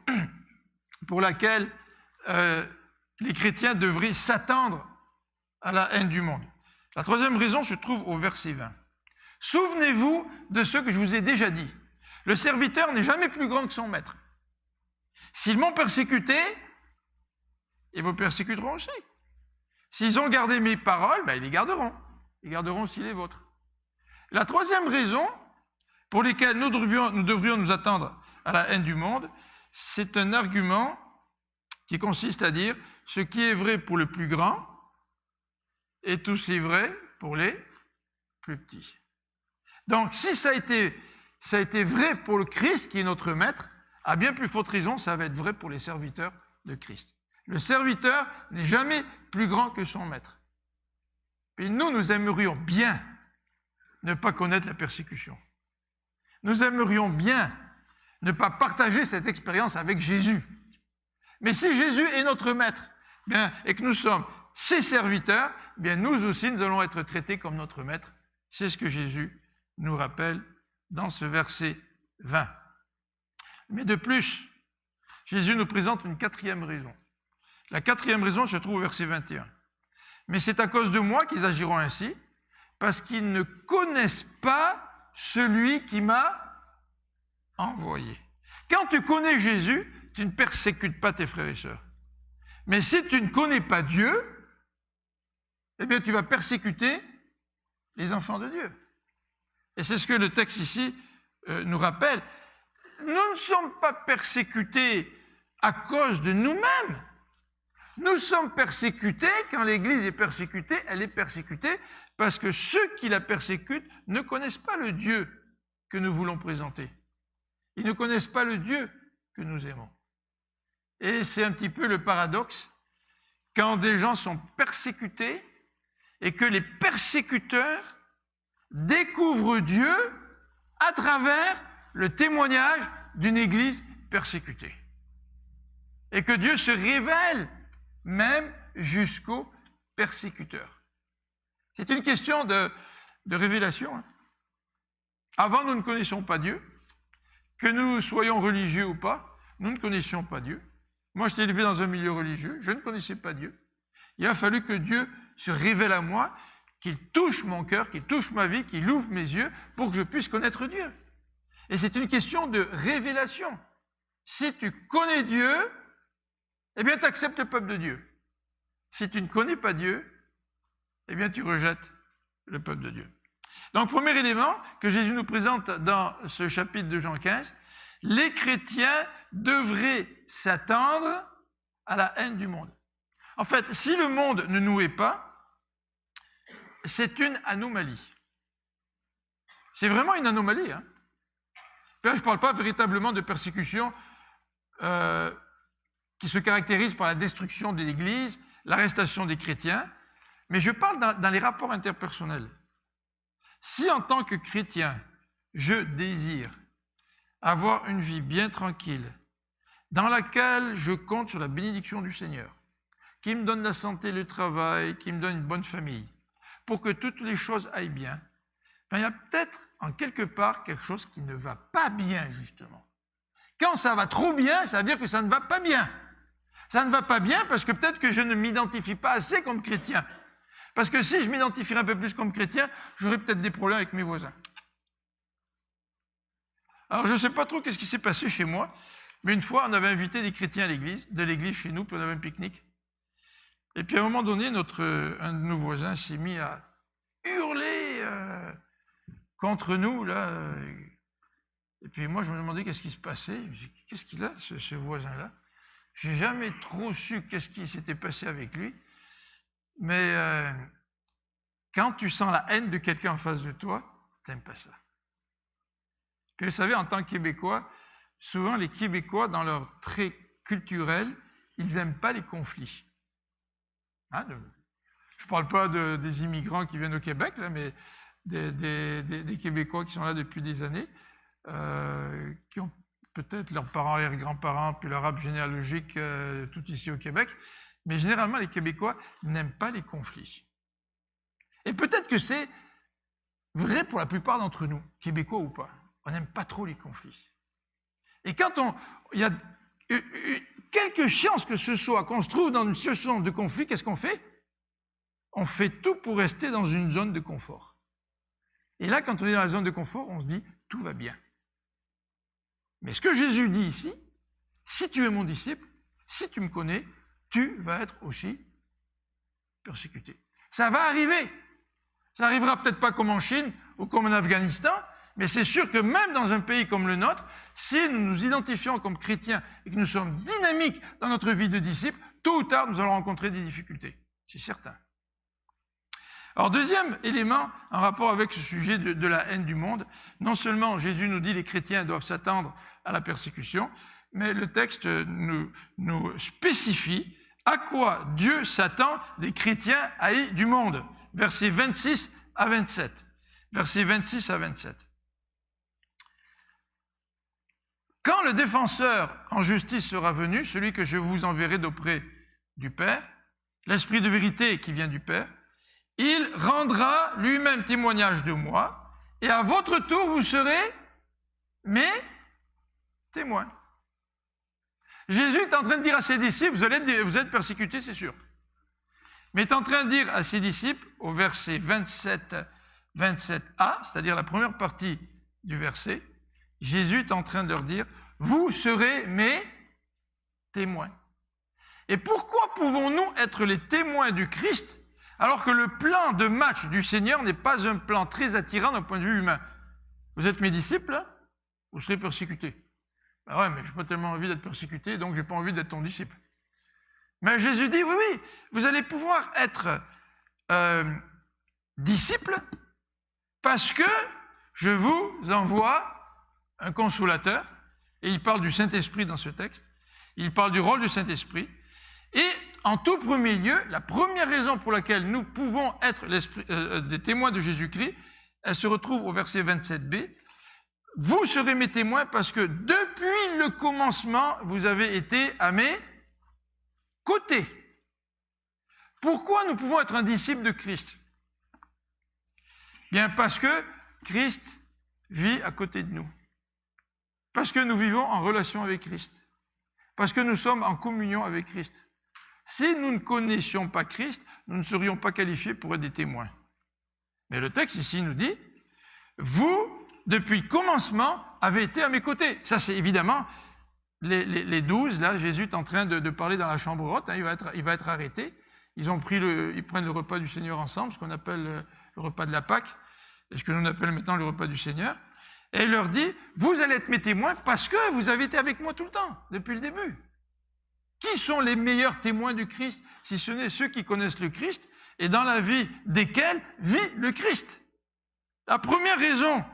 pour laquelle les chrétiens devraient s'attendre à la haine du monde. La troisième raison se trouve au verset 20. Souvenez-vous de ce que je vous ai déjà dit. Le serviteur n'est jamais plus grand que son maître. S'ils m'ont persécuté, ils vous persécuteront aussi. S'ils ont gardé mes paroles, ben, ils les garderont. Ils garderont aussi les vôtres. La troisième raison pour laquelle nous devrions nous attendre à la haine du monde, c'est un argument qui consiste à dire ce qui est vrai pour le plus grand est aussi vrai pour les plus petits. Donc, si ça a été vrai pour le Christ, qui est notre maître, à bien plus forte raison, ça va être vrai pour les serviteurs de Christ. Le serviteur n'est jamais plus grand que son maître. Et nous aimerions bien ne pas connaître la persécution. Nous aimerions bien ne pas partager cette expérience avec Jésus. Mais si Jésus est notre maître, bien, et que nous sommes ses serviteurs, bien, nous aussi, nous allons être traités comme notre maître. C'est ce que Jésus nous rappelle dans ce verset 20. Mais de plus, Jésus nous présente une quatrième raison. La quatrième raison se trouve au verset 21. Mais c'est à cause de moi qu'ils agiront ainsi, parce qu'ils ne connaissent pas celui qui m'a envoyé. Quand tu connais Jésus, tu ne persécutes pas tes frères et sœurs. Mais si tu ne connais pas Dieu, eh bien tu vas persécuter les enfants de Dieu. Et c'est ce que le texte ici nous rappelle. Nous ne sommes pas persécutés à cause de nous-mêmes. Nous sommes persécutés, quand l'Église est persécutée, elle est persécutée parce que ceux qui la persécutent ne connaissent pas le Dieu que nous voulons présenter. Ils ne connaissent pas le Dieu que nous aimons. Et c'est un petit peu le paradoxe quand des gens sont persécutés et que les persécuteurs découvrent Dieu à travers le témoignage d'une Église persécutée. Et que Dieu se révèle même jusqu'aux persécuteurs. C'est une question de révélation. Hein. Avant, nous ne connaissions pas Dieu. Que nous soyons religieux ou pas, nous ne connaissions pas Dieu. Moi, j'étais élevé dans un milieu religieux, je ne connaissais pas Dieu. Il a fallu que Dieu se révèle à moi, qu'il touche mon cœur, qu'il touche ma vie, qu'il ouvre mes yeux pour que je puisse connaître Dieu. Et c'est une question de révélation. Si tu connais Dieu, eh bien, tu acceptes le peuple de Dieu. Si tu ne connais pas Dieu, eh bien, tu rejettes le peuple de Dieu. Donc, premier élément que Jésus nous présente dans ce chapitre de Jean 15, les chrétiens devraient s'attendre à la haine du monde. En fait, si le monde ne nous hait pas, c'est une anomalie. C'est vraiment une anomalie. Hein? Là, je ne parle pas véritablement de persécution qui se caractérise par la destruction de l'Église, l'arrestation des chrétiens, mais je parle dans les rapports interpersonnels. Si en tant que chrétien, je désire avoir une vie bien tranquille, dans laquelle je compte sur la bénédiction du Seigneur, qui me donne la santé, le travail, qui me donne une bonne famille, pour que toutes les choses aillent bien, ben, il y a peut-être en quelque part quelque chose qui ne va pas bien, justement. Quand ça va trop bien, ça veut dire que ça ne va pas bien. Ça ne va pas bien parce que peut-être que je ne m'identifie pas assez comme chrétien. Parce que si je m'identifierais un peu plus comme chrétien, j'aurais peut-être des problèmes avec mes voisins. Alors, je ne sais pas trop qu'est-ce qui s'est passé chez moi, mais une fois, on avait invité des chrétiens à de l'église chez nous, puis on avait un pique-nique. Et puis, à un moment donné, un de nos voisins s'est mis à hurler contre nous, là. Et puis, moi, je me demandais qu'est-ce qui se passait. Qu'est-ce qu'il a, ce voisin-là? Je n'ai jamais trop su qu'est-ce qui s'était passé avec lui. Mais quand tu sens la haine de quelqu'un en face de toi, tu n'aimes pas ça. Puis vous savez, en tant que Québécois, souvent les Québécois, dans leur trait culturel, ils n'aiment pas les conflits. Hein, je ne parle pas des immigrants qui viennent au Québec, là, mais des Québécois qui sont là depuis des années, qui ont peut-être leurs parents, leurs grands-parents, puis leur arbre généalogique tout ici au Québec. Mais généralement, les Québécois n'aiment pas les conflits. Et peut-être que c'est vrai pour la plupart d'entre nous, Québécois ou pas. On n'aime pas trop les conflits. Et quand il y a quelque chance que ce soit, qu'on se trouve dans une situation de conflit, qu'est-ce qu'on fait? On fait tout pour rester dans une zone de confort. Et là, quand on est dans la zone de confort, on se dit, tout va bien. Mais ce que Jésus dit ici, si tu es mon disciple, si tu me connais, tu vas être aussi persécuté. Ça va arriver. Ça n'arrivera peut-être pas comme en Chine ou comme en Afghanistan, mais c'est sûr que même dans un pays comme le nôtre, si nous nous identifions comme chrétiens et que nous sommes dynamiques dans notre vie de disciples, tôt ou tard, nous allons rencontrer des difficultés. C'est certain. Alors, deuxième élément en rapport avec ce sujet de la haine du monde, non seulement Jésus nous dit que les chrétiens doivent s'attendre à la persécution, mais le texte nous spécifie à quoi Dieu s'attend des chrétiens haïs du monde. Versets 26 à 27. Versets 26 à 27. Quand le défenseur en justice sera venu, celui que je vous enverrai d'auprès du Père, l'Esprit de vérité qui vient du Père, il rendra lui-même témoignage de moi, et à votre tour, vous serez mes témoins. Jésus est en train de dire à ses disciples, vous êtes persécutés, c'est sûr. Mais il est en train de dire à ses disciples, au verset 27a, c'est-à-dire la première partie du verset, Jésus est en train de leur dire, vous serez mes témoins. Et pourquoi pouvons-nous être les témoins du Christ alors que le plan de match du Seigneur n'est pas un plan très attirant d'un point de vue humain? Vous êtes mes disciples, hein? Vous serez persécutés. Ben ouais, mais je n'ai pas tellement envie d'être persécuté, donc je n'ai pas envie d'être ton disciple. Mais Jésus dit, oui, vous allez pouvoir être disciples parce que je vous envoie un consolateur, et il parle du Saint-Esprit dans ce texte, il parle du rôle du Saint-Esprit, et en tout premier lieu, la première raison pour laquelle nous pouvons être des témoins de Jésus-Christ, elle se retrouve au verset 27b, vous serez mes témoins parce que depuis le commencement, vous avez été à mes côtés. Pourquoi nous pouvons être un disciple de Christ? Bien parce que Christ vit à côté de nous. Parce que nous vivons en relation avec Christ. Parce que nous sommes en communion avec Christ. Si nous ne connaissions pas Christ, nous ne serions pas qualifiés pour être des témoins. Mais le texte ici nous dit, vous, depuis le commencement, avez été à mes côtés. Ça, c'est évidemment les 12, là, Jésus est en train de parler dans la chambre haute, hein, il va être arrêté. Ils prennent le repas du Seigneur ensemble, ce qu'on appelle le repas de la Pâque, et ce que nous appelons maintenant le repas du Seigneur. Et il leur dit, vous allez être mes témoins parce que vous avez été avec moi tout le temps, depuis le début. Qui sont les meilleurs témoins du Christ, si ce n'est ceux qui connaissent le Christ et dans la vie desquels vit le Christ? La première raison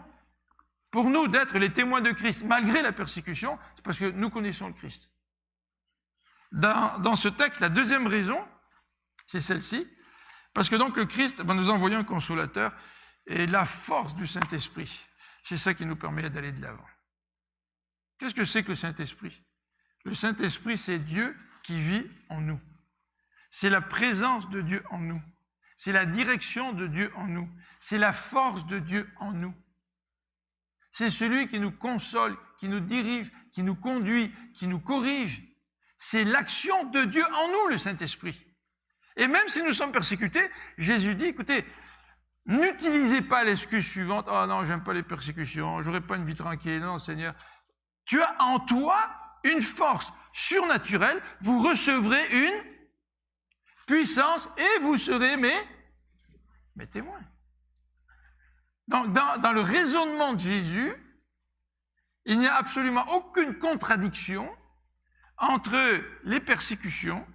pour nous d'être les témoins de Christ, malgré la persécution, c'est parce que nous connaissons le Christ. Dans ce texte, la deuxième raison, c'est celle-ci, parce que donc le Christ va nous envoyer un consolateur et la force du Saint-Esprit, c'est ça qui nous permet d'aller de l'avant. Qu'est-ce que c'est que le Saint-Esprit? Le Saint-Esprit, c'est Dieu qui vit en nous. C'est la présence de Dieu en nous. C'est la direction de Dieu en nous. C'est la force de Dieu en nous. C'est celui qui nous console, qui nous dirige, qui nous conduit, qui nous corrige. C'est l'action de Dieu en nous, le Saint-Esprit. Et même si nous sommes persécutés, Jésus dit, écoutez, n'utilisez pas l'excuse suivante, « Oh non, j'aime pas les persécutions, j'aurai pas une vie tranquille. » Non, Seigneur, tu as en toi une force surnaturelle, vous recevrez une puissance et vous serez mes témoins. Donc, dans le raisonnement de Jésus, il n'y a absolument aucune contradiction entre les persécutions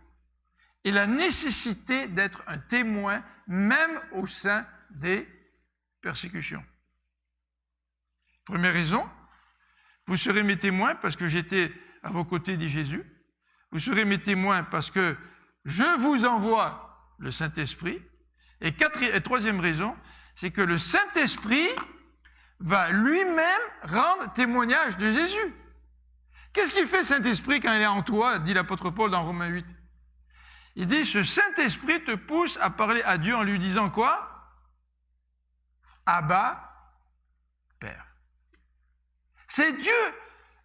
et la nécessité d'être un témoin, même au sein des persécutions. Première raison, vous serez mes témoins parce que j'étais à vos côtés, dit Jésus. Vous serez mes témoins parce que je vous envoie le Saint-Esprit. Et troisième raison, c'est que le Saint-Esprit va lui-même rendre témoignage de Jésus. Qu'est-ce qu'il fait le Saint-Esprit quand il est en toi, dit l'apôtre Paul dans Romains 8? Il dit, ce Saint-Esprit te pousse à parler à Dieu en lui disant quoi? Abba, Père. C'est Dieu,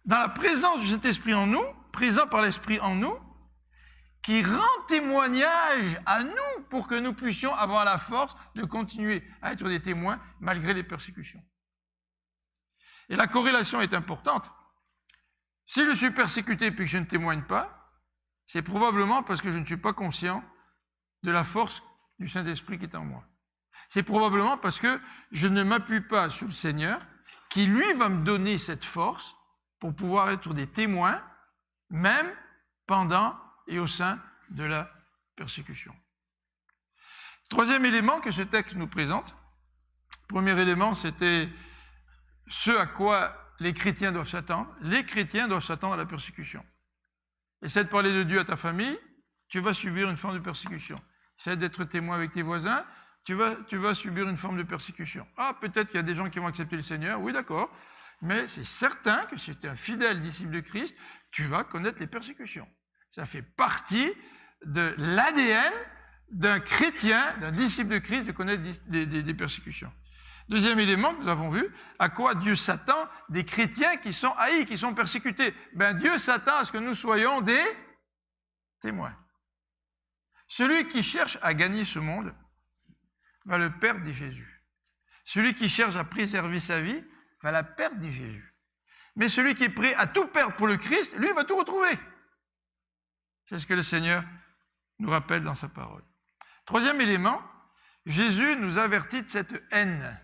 dans la présence du Saint-Esprit en nous, présent par l'Esprit en nous, qui rend témoignage à nous pour que nous puissions avoir la force de continuer à être des témoins malgré les persécutions. Et la corrélation est importante. Si je suis persécuté puis que je ne témoigne pas, c'est probablement parce que je ne suis pas conscient de la force du Saint-Esprit qui est en moi. C'est probablement parce que je ne m'appuie pas sur le Seigneur qui, lui, va me donner cette force pour pouvoir être des témoins, même pendant et au sein de la persécution. Troisième élément que ce texte nous présente. Premier élément, c'était ce à quoi les chrétiens doivent s'attendre. Les chrétiens doivent s'attendre à la persécution. Essaie de parler de Dieu à ta famille, tu vas subir une forme de persécution. Essaie d'être témoin avec tes voisins, tu vas subir une forme de persécution. Ah, peut-être qu'il y a des gens qui vont accepter le Seigneur, oui, d'accord, mais c'est certain que si tu es un fidèle disciple de Christ, tu vas connaître les persécutions. Ça fait partie de l'ADN d'un chrétien, d'un disciple de Christ, de connaître des persécutions. Deuxième élément que nous avons vu, à quoi Dieu s'attend des chrétiens qui sont haïs, qui sont persécutés. Ben, Dieu s'attend à ce que nous soyons des témoins. Celui qui cherche à gagner ce monde va le perdre des Jésus. Celui qui cherche à préserver sa vie va la perdre des Jésus. Mais celui qui est prêt à tout perdre pour le Christ, lui, va tout retrouver. C'est ce que le Seigneur nous rappelle dans sa parole. Troisième élément, Jésus nous avertit de cette haine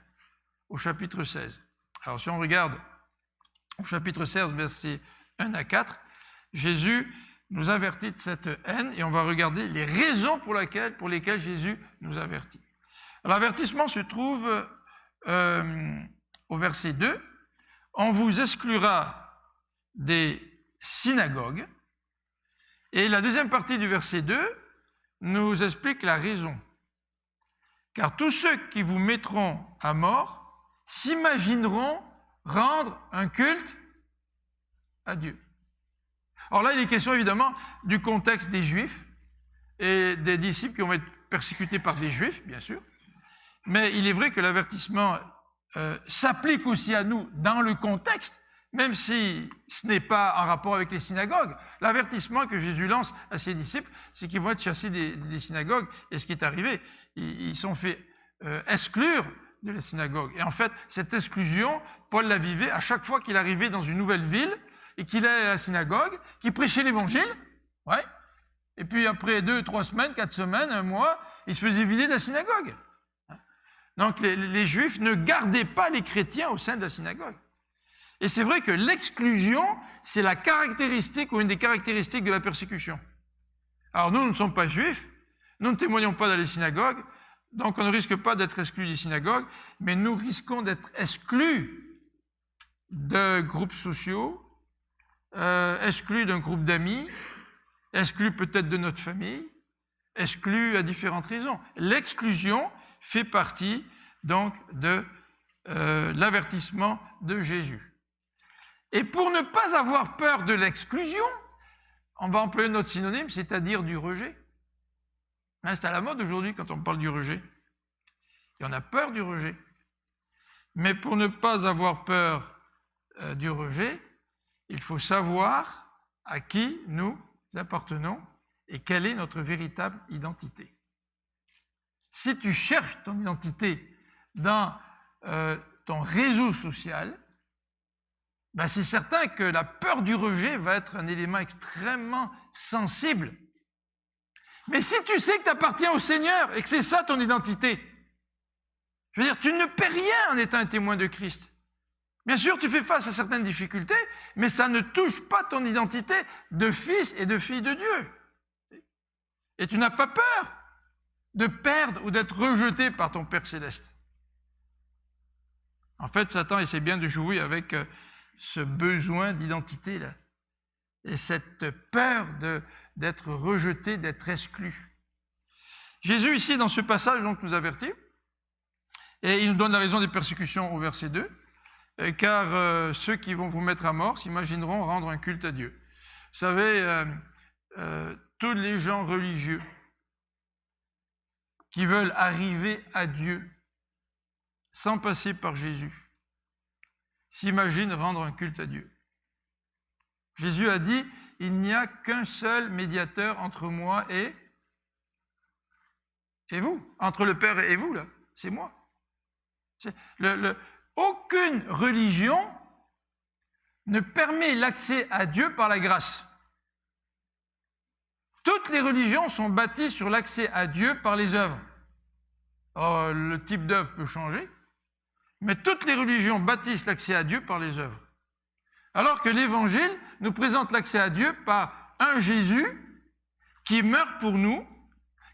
au chapitre 16. Alors si on regarde au chapitre 16, versets 1 à 4, Jésus nous avertit de cette haine et on va regarder les raisons pour lesquelles Jésus nous avertit. L'avertissement se trouve au verset 2. On vous exclura des synagogues. Et la deuxième partie du verset 2 nous explique la raison. Car tous ceux qui vous mettront à mort s'imagineront rendre un culte à Dieu. Alors là, il est question évidemment du contexte des Juifs et des disciples qui vont être persécutés par des Juifs, bien sûr. Mais il est vrai que l'avertissement s'applique aussi à nous dans le contexte, même si ce n'est pas en rapport avec les synagogues. L'avertissement que Jésus lance à ses disciples, c'est qu'ils vont être chassés des synagogues. Et ce qui est arrivé, ils sont fait exclure de la synagogue. Et en fait, cette exclusion, Paul la vivait à chaque fois qu'il arrivait dans une nouvelle ville et qu'il allait à la synagogue, qu'il prêchait l'évangile. Ouais. Et puis après 2, 3 semaines, 4 semaines, 1 mois, il se faisait vider de la synagogue. Donc les Juifs ne gardaient pas les chrétiens au sein de la synagogue. Et c'est vrai que l'exclusion, c'est la caractéristique ou une des caractéristiques de la persécution. Alors nous ne sommes pas juifs, nous ne témoignons pas dans les synagogues, donc on ne risque pas d'être exclus des synagogues, mais nous risquons d'être exclus de groupes sociaux, exclus d'un groupe d'amis, exclus peut-être de notre famille, exclus à différentes raisons. L'exclusion fait partie donc de l'avertissement de Jésus. Et pour ne pas avoir peur de l'exclusion, on va employer notre synonyme, c'est-à-dire du rejet. C'est à la mode aujourd'hui quand on parle du rejet. Et on a peur du rejet. Mais pour ne pas avoir peur du rejet, il faut savoir à qui nous appartenons et quelle est notre véritable identité. Si tu cherches ton identité dans ton réseau social, ben c'est certain que la peur du rejet va être un élément extrêmement sensible. Mais si tu sais que tu appartiens au Seigneur et que c'est ça ton identité, je veux dire, tu ne perds rien en étant un témoin de Christ. Bien sûr, tu fais face à certaines difficultés, mais ça ne touche pas ton identité de fils et de fille de Dieu. Et tu n'as pas peur de perdre ou d'être rejeté par ton Père Céleste. En fait, Satan essaie bien de jouer avec ce besoin d'identité-là. Et cette peur d'être rejeté, d'être exclu. Jésus, ici, dans ce passage, donc, nous avertit, et il nous donne la raison des persécutions au verset 2, car ceux qui vont vous mettre à mort s'imagineront rendre un culte à Dieu. Vous savez, tous les gens religieux qui veulent arriver à Dieu sans passer par Jésus s'imaginent rendre un culte à Dieu. Jésus a dit, il n'y a qu'un seul médiateur entre moi et vous. Entre le Père et vous, là, c'est moi. Aucune religion ne permet l'accès à Dieu par la grâce. Toutes les religions sont bâties sur l'accès à Dieu par les œuvres. Alors, le type d'œuvre peut changer, mais toutes les religions bâtissent l'accès à Dieu par les œuvres. Alors que l'Évangile nous présente l'accès à Dieu par un Jésus qui meurt pour nous,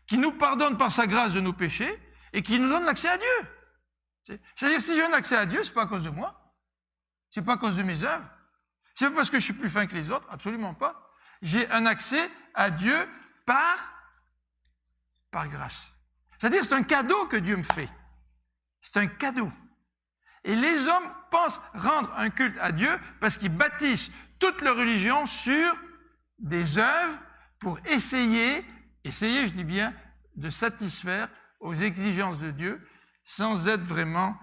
qui nous pardonne par sa grâce de nos péchés et qui nous donne l'accès à Dieu. C'est-à-dire, si j'ai un accès à Dieu, ce n'est pas à cause de moi, ce n'est pas à cause de mes œuvres, ce n'est pas parce que je suis plus fin que les autres, absolument pas. J'ai un accès à Dieu par grâce. C'est-à-dire, c'est un cadeau que Dieu me fait. C'est un cadeau. Et les hommes pensent rendre un culte à Dieu parce qu'ils bâtissent toute leur religion sur des œuvres pour essayer, je dis bien, de satisfaire aux exigences de Dieu sans être vraiment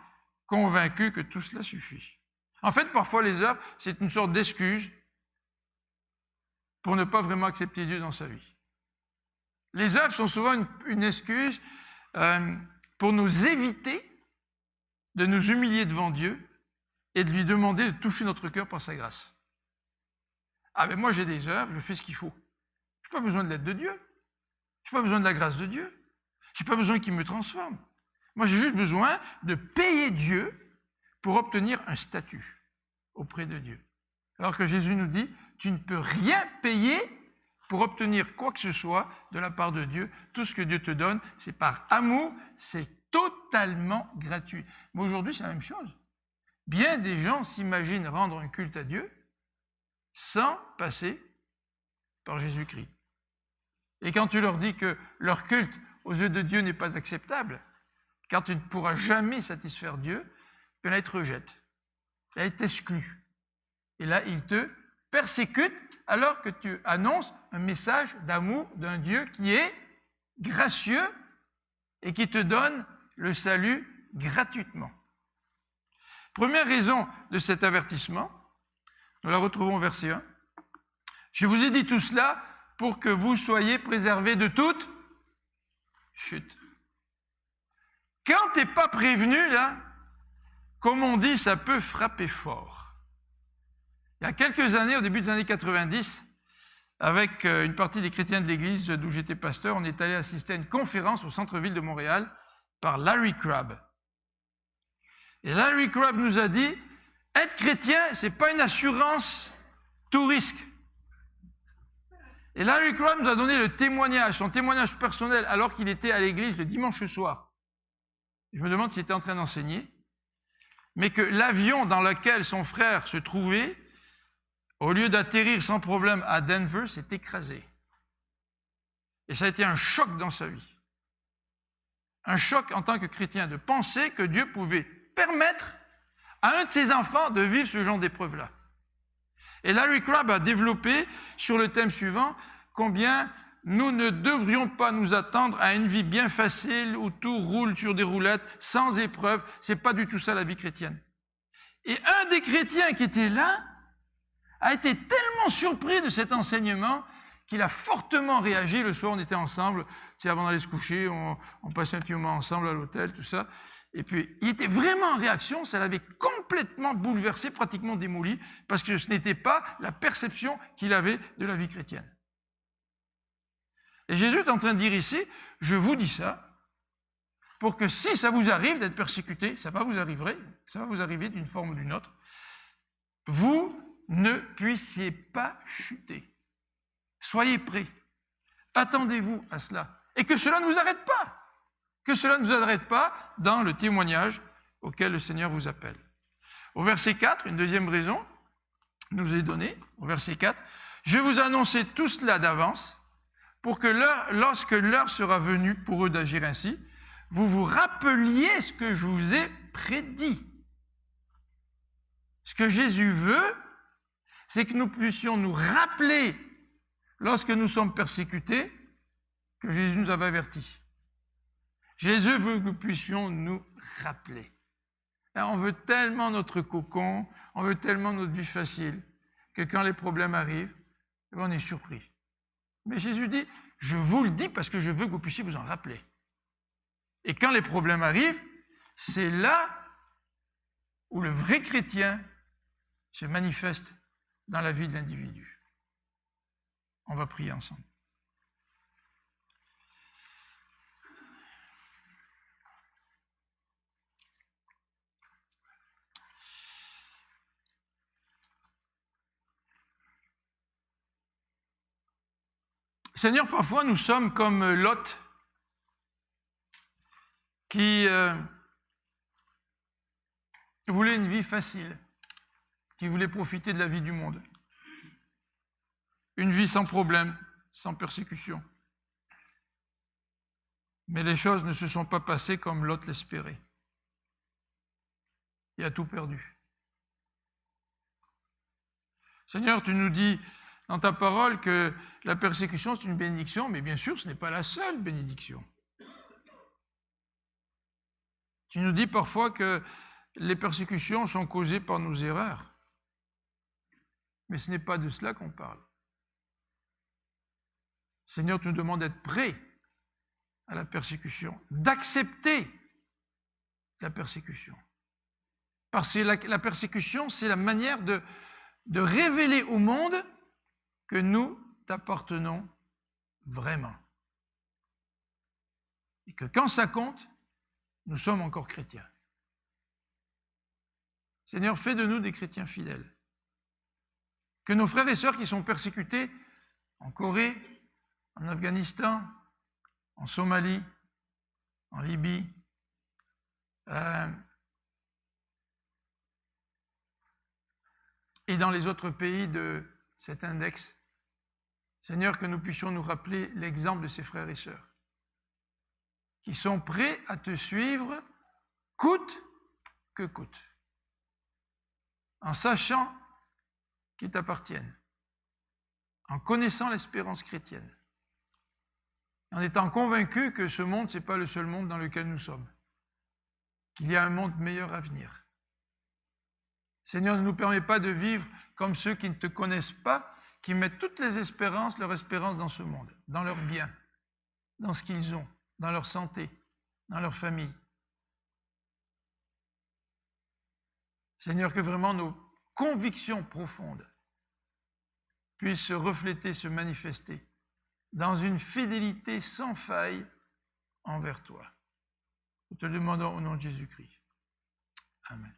convaincus que tout cela suffit. En fait, parfois, les œuvres, c'est une sorte d'excuse pour ne pas vraiment accepter Dieu dans sa vie. Les œuvres sont souvent une excuse pour nous éviter de nous humilier devant Dieu et de lui demander de toucher notre cœur par sa grâce. Ah ben moi j'ai des œuvres, je fais ce qu'il faut. Je n'ai pas besoin de l'aide de Dieu. Je n'ai pas besoin de la grâce de Dieu. Je n'ai pas besoin qu'il me transforme. Moi j'ai juste besoin de payer Dieu pour obtenir un statut auprès de Dieu. Alors que Jésus nous dit, tu ne peux rien payer pour obtenir quoi que ce soit de la part de Dieu. Tout ce que Dieu te donne, c'est par amour, c'est totalement gratuit. Mais aujourd'hui, c'est la même chose. Bien des gens s'imaginent rendre un culte à Dieu sans passer par Jésus-Christ. Et quand tu leur dis que leur culte aux yeux de Dieu n'est pas acceptable, car tu ne pourras jamais satisfaire Dieu, puis là, il te rejette. Là, il t'exclut. Et là, il te persécute alors que tu annonces un message d'amour d'un Dieu qui est gracieux et qui te donne le salut gratuitement. Première raison de cet avertissement, nous la retrouvons au verset 1. Je vous ai dit tout cela pour que vous soyez préservés de toute chute. Quand tu n'es pas prévenu, là, comme on dit, ça peut frapper fort. Il y a quelques années, au début des années 90, avec une partie des chrétiens de l'église d'où j'étais pasteur, on est allé assister à une conférence au centre-ville de Montréal par Larry Crabb. Et Larry Crabb nous a dit, être chrétien, ce n'est pas une assurance tout risque. Et Larry Crabb nous a donné le témoignage, son témoignage personnel, alors qu'il était à l'église le dimanche soir. Je me demande s'il était en train d'enseigner, mais que l'avion dans lequel son frère se trouvait, au lieu d'atterrir sans problème à Denver, s'est écrasé. Et ça a été un choc dans sa vie. Un choc en tant que chrétien, de penser que Dieu pouvait permettre à un de ses enfants de vivre ce genre d'épreuve-là. Et Larry Crabb a développé sur le thème suivant combien nous ne devrions pas nous attendre à une vie bien facile où tout roule sur des roulettes, sans épreuve. Ce n'est pas du tout ça la vie chrétienne. Et un des chrétiens qui était là a été tellement surpris de cet enseignement qu'il a fortement réagi. Le soir, on était ensemble, avant d'aller se coucher, on passait un petit moment ensemble à l'hôtel, tout ça. Et puis, il était vraiment en réaction, ça l'avait complètement bouleversé, pratiquement démoli, parce que ce n'était pas la perception qu'il avait de la vie chrétienne. Et Jésus est en train de dire ici, je vous dis ça, pour que si ça vous arrive d'être persécuté, ça va vous arriver d'une forme ou d'une autre, vous ne puissiez pas chuter. Soyez prêts. Attendez-vous à cela. Et que cela ne vous arrête pas. Que cela ne vous arrête pas dans le témoignage auquel le Seigneur vous appelle. Au verset 4, une deuxième raison nous est donnée. Au verset 4, « Je vous annonçais tout cela d'avance pour que lorsque l'heure sera venue pour eux d'agir ainsi, vous vous rappeliez ce que je vous ai prédit. » Ce que Jésus veut, c'est que nous puissions nous rappeler, lorsque nous sommes persécutés, que Jésus nous avait avertis. Jésus veut que nous puissions nous rappeler. On veut tellement notre cocon, on veut tellement notre vie facile, que quand les problèmes arrivent, Et on est surpris. Mais Jésus dit, je vous le dis parce que je veux que vous puissiez vous en rappeler. Et quand les problèmes arrivent, c'est là où le vrai chrétien se manifeste dans la vie de l'individu. On va prier ensemble. Seigneur, parfois nous sommes comme Lot qui voulait une vie facile, qui voulait profiter de la vie du monde. Une vie sans problème, sans persécution. Mais les choses ne se sont pas passées comme Lot l'espérait. Il a tout perdu. Seigneur, tu nous dis dans ta parole que la persécution, c'est une bénédiction, mais bien sûr, ce n'est pas la seule bénédiction. Tu nous dis parfois que les persécutions sont causées par nos erreurs. Mais ce n'est pas de cela qu'on parle. Seigneur, tu nous demandes d'être prêts à la persécution, d'accepter la persécution. Parce que la persécution, c'est la manière de révéler au monde que nous t'appartenons vraiment. Et que quand ça compte, nous sommes encore chrétiens. Seigneur, fais de nous des chrétiens fidèles. Que nos frères et sœurs qui sont persécutés en Corée, en Afghanistan, en Somalie, en Libye, et dans les autres pays de cet index, Seigneur, que nous puissions nous rappeler l'exemple de ces frères et sœurs qui sont prêts à te suivre coûte que coûte, en sachant qu'ils t'appartiennent, en connaissant l'espérance chrétienne, en étant convaincus que ce monde, ce n'est pas le seul monde dans lequel nous sommes, qu'il y a un monde meilleur à venir. Seigneur, ne nous permets pas de vivre comme ceux qui ne te connaissent pas, qui mettent toutes les espérances, leur espérance dans ce monde, dans leurs biens, dans ce qu'ils ont, dans leur santé, dans leur famille. Seigneur, que vraiment nos convictions profondes puissent se refléter, se manifester dans une fidélité sans faille envers toi. Nous te le demandons au nom de Jésus-Christ. Amen.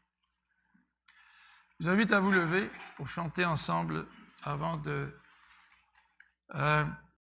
Je vous invite à vous lever pour chanter ensemble avant de